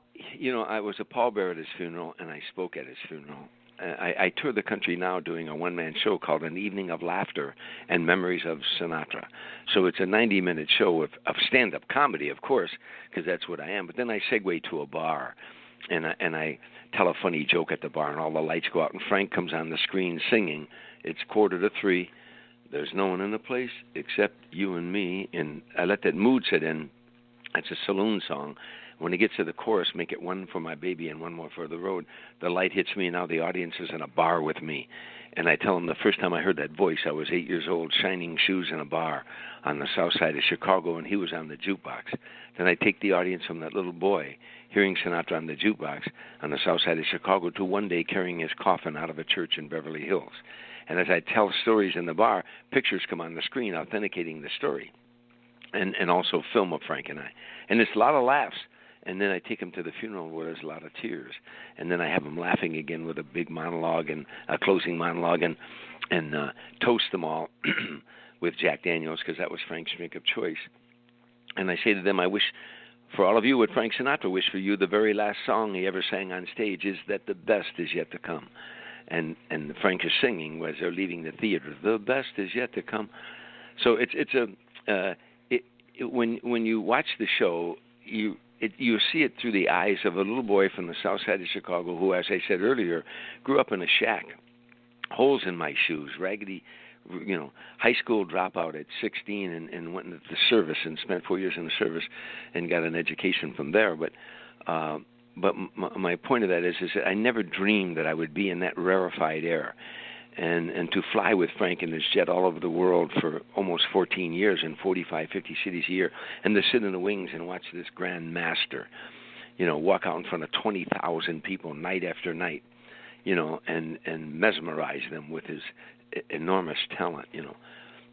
I was a pallbearer at his funeral, and I spoke at his funeral. I tour the country now doing a one-man show called An Evening of Laughter and Memories of Sinatra. So it's a 90-minute show of stand-up comedy, of course, because that's what I am. But then I segue to a bar, and I tell a funny joke at the bar, and all the lights go out, and Frank comes on the screen singing. It's 2:45. There's no one in the place except you and me, and I let that mood set in. It's a saloon song. When he gets to the chorus, make it one for my baby and one more for the road. The light hits me, and now the audience is in a bar with me. And I tell him the first time I heard that voice, I was 8 years old, shining shoes in a bar on the south side of Chicago, and he was on the jukebox. Then I take the audience from that little boy hearing Sinatra on the jukebox on the south side of Chicago to one day carrying his coffin out of a church in Beverly Hills. And as I tell stories in the bar, pictures come on the screen authenticating the story, and also film of Frank and I. And it's a lot of laughs. And then I take him to the funeral where there's a lot of tears. And then I have him laughing again with a big monologue and a closing monologue and toast them all with Jack Daniels, because that was Frank's drink of choice. And I say to them, I wish for all of you what Frank Sinatra wished for you, the very last song he ever sang on stage is that the best is yet to come. And Frank is singing as they're leaving the theater, the best is yet to come. So when you watch the show, you see it through the eyes of a little boy from the south side of Chicago who, as I said earlier, grew up in a shack, holes in my shoes, raggedy, high school dropout at 16 and went into the service and spent 4 years in the service and got an education from there. But but my point of that is that I never dreamed that I would be in that rarefied air. And to fly with Frank in his jet all over the world for almost 14 years in 45, 50 cities a year, and to sit in the wings and watch this grand master, walk out in front of 20,000 people night after night, and mesmerize them with his enormous talent,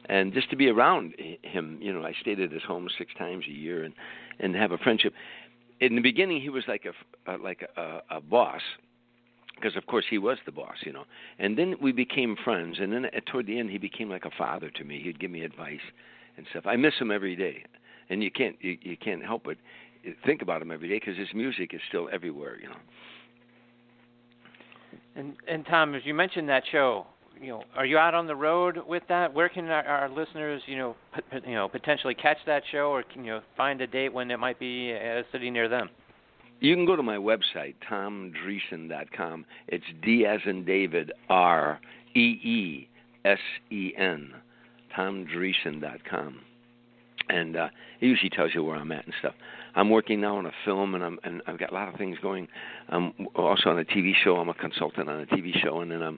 And just to be around him, I stayed at his home 6 times a year and have a friendship. In the beginning, he was like a boss, because of course he was the boss, And then we became friends, and then toward the end he became like a father to me. He'd give me advice and stuff. I miss him every day, and you can't help but think about him every day because his music is still everywhere, And Tom, as you mentioned that show, are you out on the road with that? Where can our listeners, potentially catch that show, or find a date when it might be at a city near them? You can go to my website, tomdreesen.com. It's D as in David, R-E-E-S-E-N, tomdreesen.com. And it usually tells you where I'm at and stuff. I'm working now on a film, and I've got a lot of things going. I'm also on a TV show. I'm a consultant on a TV show, and then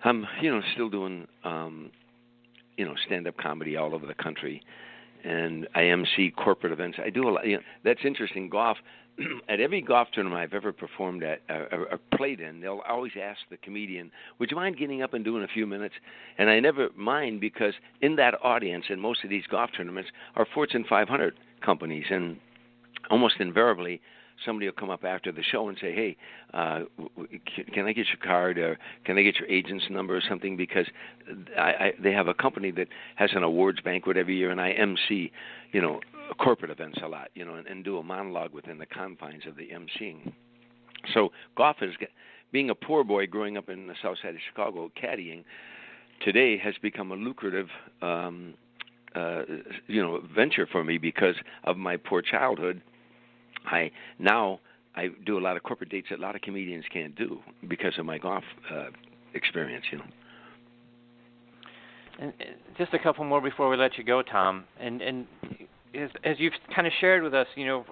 I'm still doing, stand-up comedy all over the country. And I MC corporate events. I do a lot. That's interesting. Golf. At every golf tournament I've ever performed at or played in, they'll always ask the comedian, "Would you mind getting up and doing a few minutes?" And I never mind, because in that audience, in most of these golf tournaments, are Fortune 500 companies, and almost invariably somebody will come up after the show and say, "Hey, can I get your card, or can I get your agent's number or something?" Because they have a company that has an awards banquet every year, and I MC, corporate events a lot, and do a monologue within the confines of the emceeing. So golf is, being a poor boy growing up in the south side of Chicago, caddying today has become a lucrative venture for me because of my poor childhood. I do a lot of corporate dates that a lot of comedians can't do because of my golf experience, And just a couple more before we let you go, Tom. And as you've kind of shared with us, your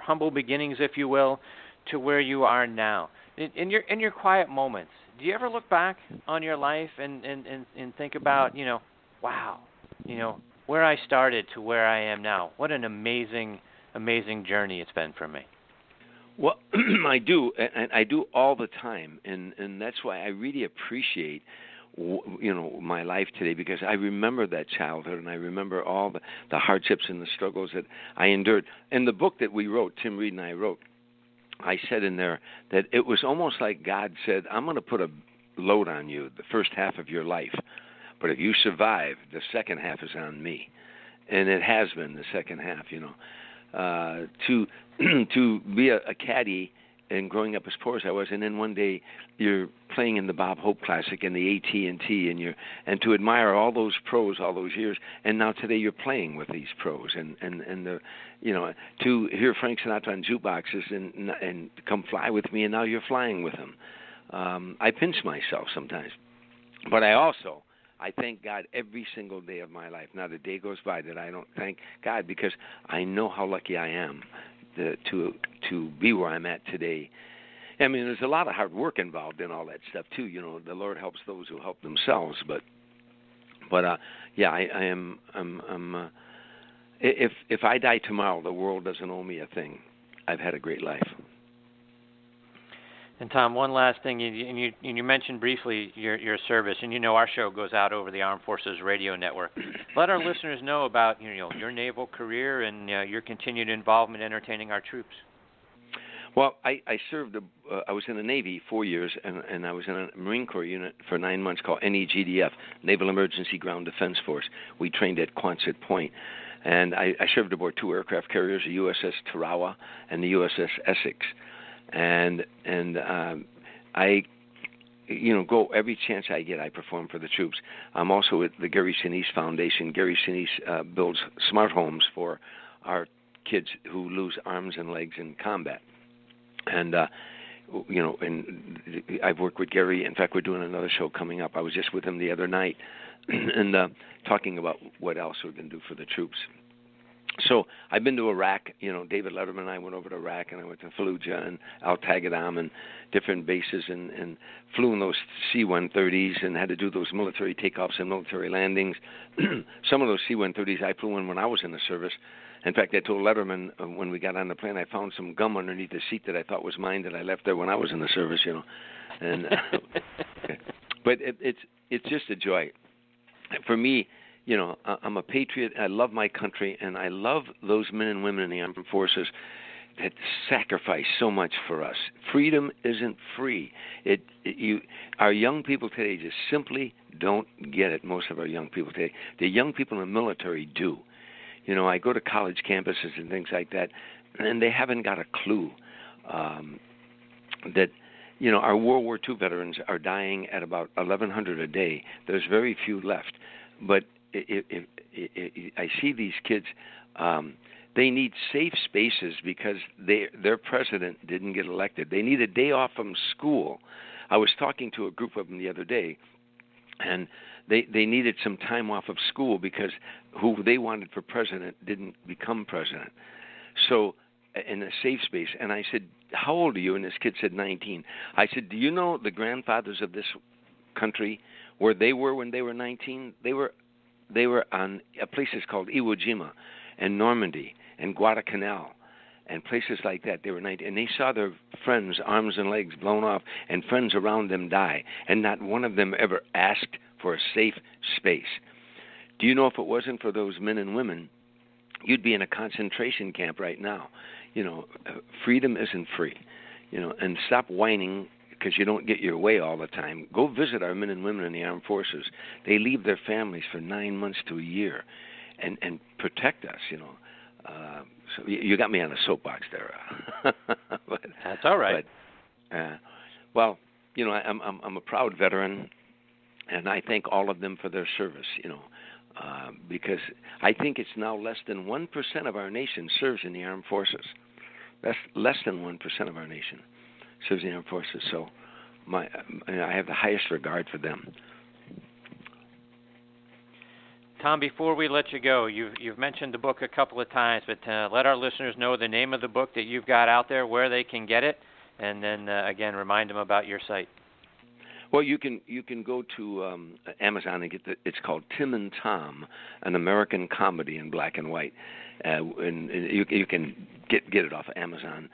humble beginnings, if you will, to where you are now. In your quiet moments, do you ever look back on your life and think about, wow, where I started to where I am now? What an amazing journey it's been for me. Well, I do, and I do all the time, and that's why I really appreciate, my life today, because I remember that childhood, and I remember all the hardships and the struggles that I endured. In the book that we wrote, Tim Reed and I wrote, I said in there that it was almost like God said, "I'm going to put a load on you the first half of your life, but if you survive, the second half is on me." And it has been the second half, to be a caddy and growing up as poor as I was, and then one day you're playing in the Bob Hope Classic and the AT&T, and to admire all those pros all those years, and now today you're playing with these pros, and to hear Frank Sinatra on jukeboxes and come fly with me, and now you're flying with him. I pinch myself sometimes, but I thank God every single day of my life. Not a day goes by that I don't thank God, because I know how lucky I am to be where I'm at today. I mean, there's a lot of hard work involved in all that stuff too. The Lord helps those who help themselves. But yeah, I am. If I die tomorrow, the world doesn't owe me a thing. I've had a great life. And Tom, one last thing, you mentioned briefly your service, and our show goes out over the Armed Forces Radio Network. Let our listeners know about your naval career and your continued involvement entertaining our troops. Well, I served. I was in the Navy 4 years, and I was in a Marine Corps unit for 9 months called NEGDF, Naval Emergency Ground Defense Force. We trained at Quonset Point, and I served aboard 2 aircraft carriers, the USS Tarawa and the USS Essex. And I, go every chance I get. I perform for the troops. I'm also with the Gary Sinise Foundation. Gary Sinise builds smart homes for our kids who lose arms and legs in combat. And and I've worked with Gary. In fact, we're doing another show coming up. I was just with him the other night, and talking about what else we can do for the troops. So I've been to Iraq. David Letterman and I went over to Iraq, and I went to Fallujah and Al-Tagadam and different bases, and flew in those C-130s and had to do those military takeoffs and military landings. Some of those C-130s I flew in when I was in the service. In fact, I told Letterman when we got on the plane, I found some gum underneath the seat that I thought was mine that I left there when I was in the service, And but it's just a joy. For me, I'm a patriot. I love my country, and I love those men and women in the armed forces that sacrifice so much for us. Freedom isn't free. Our young people today just simply don't get it. Most of our young people today, the young people in the military do. I go to college campuses and things like that, and they haven't got a clue that. Our World War II veterans are dying at about 1,100 a day. There's very few left, but I see these kids. They need safe spaces because their president didn't get elected. They need a day off from school. I was talking to a group of them the other day, and they needed some time off of school because who they wanted for president didn't become president. So in a safe space. And I said, how old are you? And this kid said 19. I said, do you know the grandfathers of this country, where they were when they were 19? They were on places called Iwo Jima and Normandy and Guadalcanal and places like that. They were 19, and they saw their friends' arms and legs blown off and friends around them die, and not one of them ever asked for a safe space. Do you know if it wasn't for those men and women, you'd be in a concentration camp right now. Freedom isn't free. And stop whining because you don't get your way all the time. Go visit our men and women in the armed forces. They leave their families for 9 months to a year, and protect us. So you got me on a soapbox there. But, that's all right. Well, I'm a proud veteran, and I thank all of them for their service. Because I think it's now less than 1% of our nation serves in the armed forces. That's less than 1% of our nation serves in the armed forces. So I have the highest regard for them. Tom, before we let you go, you've mentioned the book a couple of times, but let our listeners know the name of the book that you've got out there, where they can get it, and then, again, remind them about your site. Well, you can go to Amazon and get it's called Tim and Tom, an American comedy in black and white, and you can get it off of Amazon,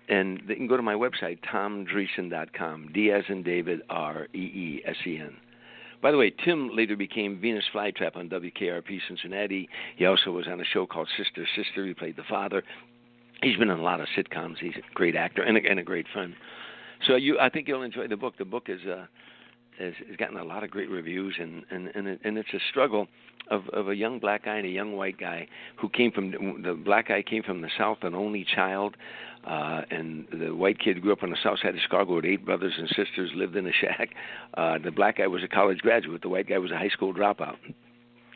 and they can go to my website tomdreesen.com, D as in David, REESEN. By the way, Tim later became Venus Flytrap on WKRP Cincinnati. He also was on a show called Sister Sister. He played the father. He's been in a lot of sitcoms. He's a great actor and a great friend. So I think you'll enjoy the book. The book has gotten a lot of great reviews, and it's a struggle of a young black guy and a young white guy who the black guy came from the South, an only child, and the white kid grew up on the south side of Chicago with 8 brothers and sisters, lived in a shack. The black guy was a college graduate. The white guy was a high school dropout.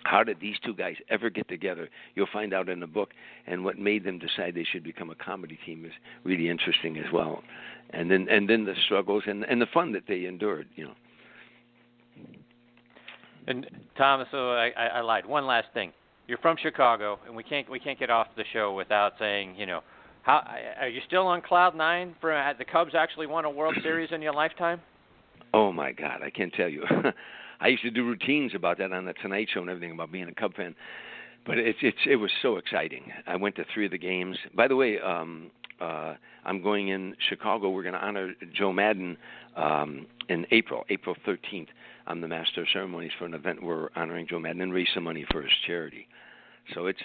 How did these two guys ever get together? You'll find out in the book. And what made them decide they should become a comedy team is really interesting as well. And then the struggles and the fun that they endured, And Tom, so I lied. One last thing. You're from Chicago, and we can't get off the show without saying, how are you still on cloud nine for the Cubs actually won a World Series in your lifetime? Oh my God, I can't tell you. I used to do routines about that on the Tonight Show and everything about being a Cub fan, but it was so exciting. I went to 3 of the games. By the way, I'm going in Chicago. We're going to honor Joe Madden in April 13th. I'm the master of ceremonies for an event we're honoring Joe Madden and raise some money for his charity. So it's,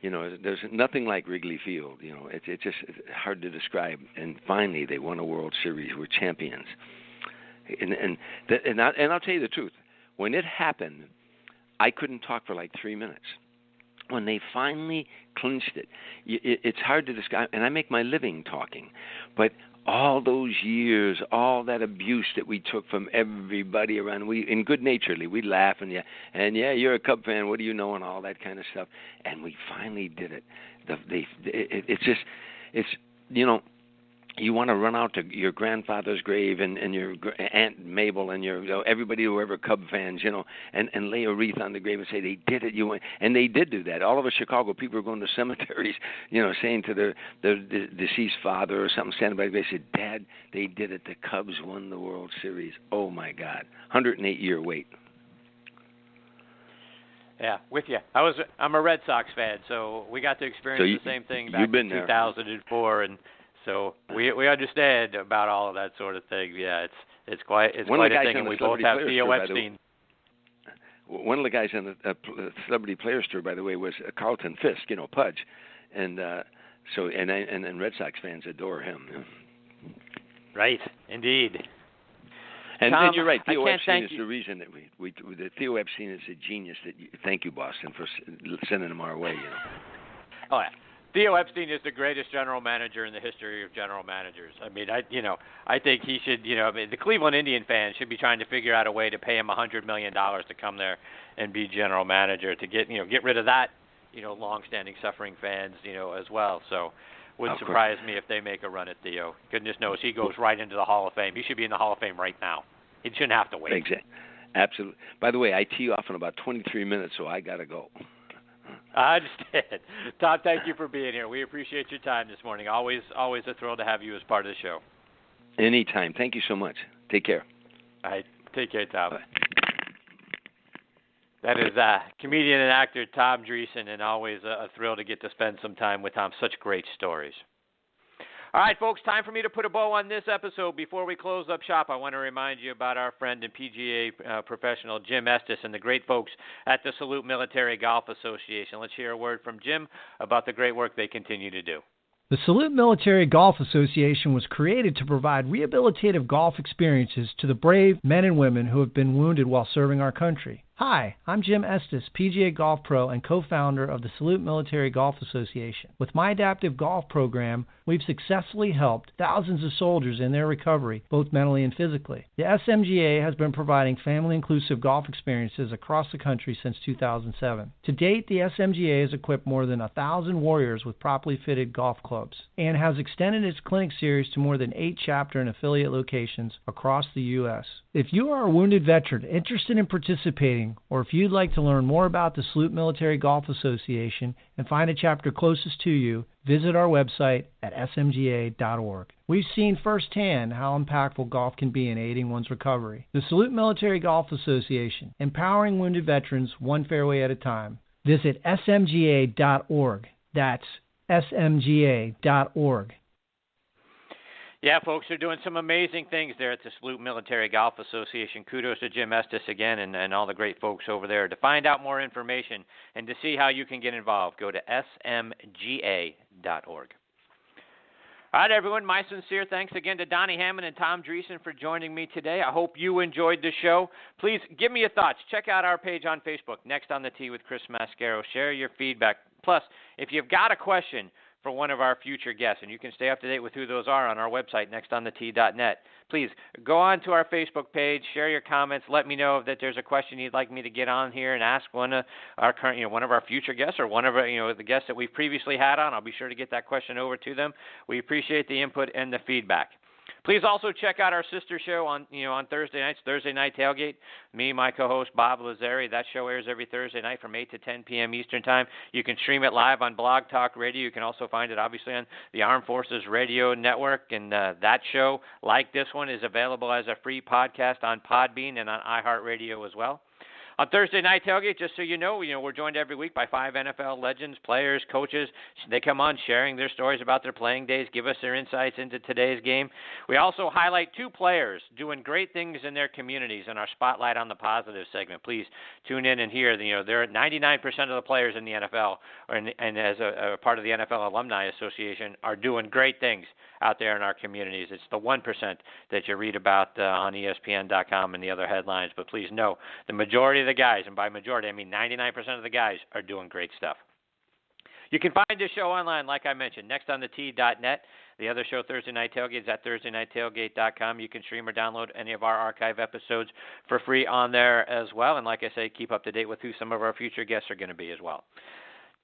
there's nothing like Wrigley Field. It's just hard to describe. And finally, they won a World Series. We're champions. And I'll tell you the truth. When it happened, I couldn't talk for like 3 minutes. When they finally clinched it, it's hard to describe, and I make my living talking, but all those years, all that abuse that we took from everybody around, and good-naturedly, we'd laugh and yeah, you're a Cub fan, what do you know, and all that kind of stuff, and we finally did it. you want to run out to your grandfather's grave and your Aunt Mabel and your everybody who ever Cub fans, and lay a wreath on the grave and say they did it. And they did do that. All over Chicago, people were going to cemeteries, saying to their deceased father or something, standing by the grave, said, "Dad, they did it. The Cubs won the World Series. Oh my God, 108-year wait." Yeah, with you. I'm a Red Sox fan, so we got to experience the same thing back in 2004, and so we understand about all of that sort of thing. Yeah, it's quite a thing, and we both have Theo Epstein. One of the guys on the Celebrity Players Tour, by the way, was Carlton Fisk, Pudge, and Red Sox fans adore him. Right, indeed. And Tom, you're right. Theo Epstein is the reason that Theo Epstein is a genius. Thank you, Boston, for sending him our way. Oh yeah. Theo Epstein is the greatest general manager in the history of general managers. I mean, I think he should, the Cleveland Indian fans should be trying to figure out a way to pay him $100 million to come there and be general manager to get rid of that, long-standing suffering fans, as well. So, wouldn't surprise me if they make a run at Theo. Goodness knows he goes right into the Hall of Fame. He should be in the Hall of Fame right now. He shouldn't have to wait. Exactly. Absolutely. By the way, I tee off in about 23 minutes, so I got to go. I understand. Tom, thank you for being here. We appreciate your time this morning. Always a thrill to have you as part of the show. Anytime. Thank you so much. Take care. All right. Take care, Tom. Bye. That is comedian and actor Tom Dreesen, and always a thrill to get to spend some time with Tom. Such great stories. All right, folks, time for me to put a bow on this episode. Before we close up shop, I want to remind you about our friend and PGA professional Jim Estes and the great folks at the Salute Military Golf Association. Let's hear a word from Jim about the great work they continue to do. The Salute Military Golf Association was created to provide rehabilitative golf experiences to the brave men and women who have been wounded while serving our country. Hi, I'm Jim Estes, PGA Golf Pro and co-founder of the Salute Military Golf Association. With my adaptive golf program, we've successfully helped thousands of soldiers in their recovery, both mentally and physically. The SMGA has been providing family-inclusive golf experiences across the country since 2007. To date, the SMGA has equipped more than 1,000 warriors with properly fitted golf clubs and has extended its clinic series to more than 8 chapter and affiliate locations across the U.S. If you are a wounded veteran interested in participating, or if you'd like to learn more about the Salute Military Golf Association and find a chapter closest to you, visit our website at smga.org. We've seen firsthand how impactful golf can be in aiding one's recovery. The Salute Military Golf Association, empowering wounded veterans one fairway at a time. Visit smga.org. That's smga.org. Yeah, folks, they're doing some amazing things there at the Salute Military Golf Association. Kudos to Jim Estes again and all the great folks over there. To find out more information and to see how you can get involved, go to smga.org. All right, everyone, my sincere thanks again to Donnie Hammond and Tom Dreesen for joining me today. I hope you enjoyed the show. Please give me your thoughts. Check out our page on Facebook, Next on the Tee with Chris Mascaro. Share your feedback. Plus, if you've got a question for one of our future guests, and you can stay up to date with who those are on our website, nextonthetee.net. Please go on to our Facebook page, share your comments, let me know that there's a question you'd like me to get on here and ask one of our current, one of our future guests or one of our, the guests that we've previously had on. I'll be sure to get that question over to them. We appreciate the input and the feedback. Please also check out our sister show on Thursday nights, Thursday Night Tailgate. Me, my co-host Bob Lazari. That show airs every Thursday night from 8 to 10 p.m. Eastern Time. You can stream it live on Blog Talk Radio. You can also find it, obviously, on the Armed Forces Radio Network. And that show, like this one, is available as a free podcast on Podbean and on iHeartRadio as well. On Thursday Night Tailgate, just so you know, we're joined every week by 5 NFL legends, players, coaches. They come on sharing their stories about their playing days, give us their insights into today's game. We also highlight 2 players doing great things in their communities in our Spotlight on the Positive segment. Please tune in and hear. There are 99% of the players in the NFL, and as a part of the NFL Alumni Association, are doing great things out there in our communities. It's the 1% that you read about on ESPN.com and the other headlines. But please know, the majority of the guys, and by majority I mean 99% of the guys, are doing great stuff. You can find this show online, like I mentioned, nextonthetee.net. The other show, Thursday Night Tailgate, is at thursdaynigttailgate.com. You can stream or download any of our archive episodes for free on there as well. And like I say, keep up to date with who some of our future guests are going to be as well.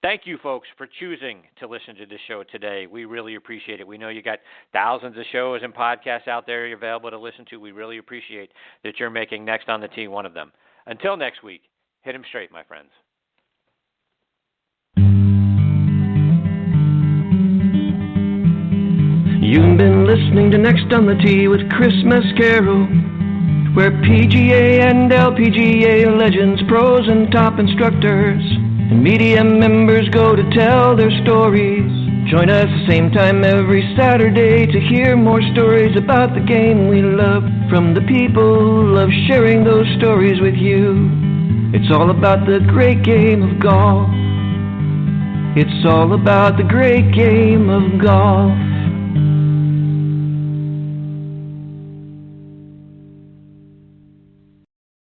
thank you, folks, for choosing to listen to this show today. We really appreciate it. We know you got thousands of shows and podcasts out there you're available to listen to. We really appreciate that you're making Next on the Tee one of them. Until next week, hit 'em straight, my friends. You've been listening to Next on the Tee with Chris Mascaro, where PGA and LPGA legends, pros and top instructors, and media members go to tell their stories. Join us the same time every Saturday to hear more stories about the game we love, from the people who love sharing those stories with you. It's all about the great game of golf. It's all about the great game of golf.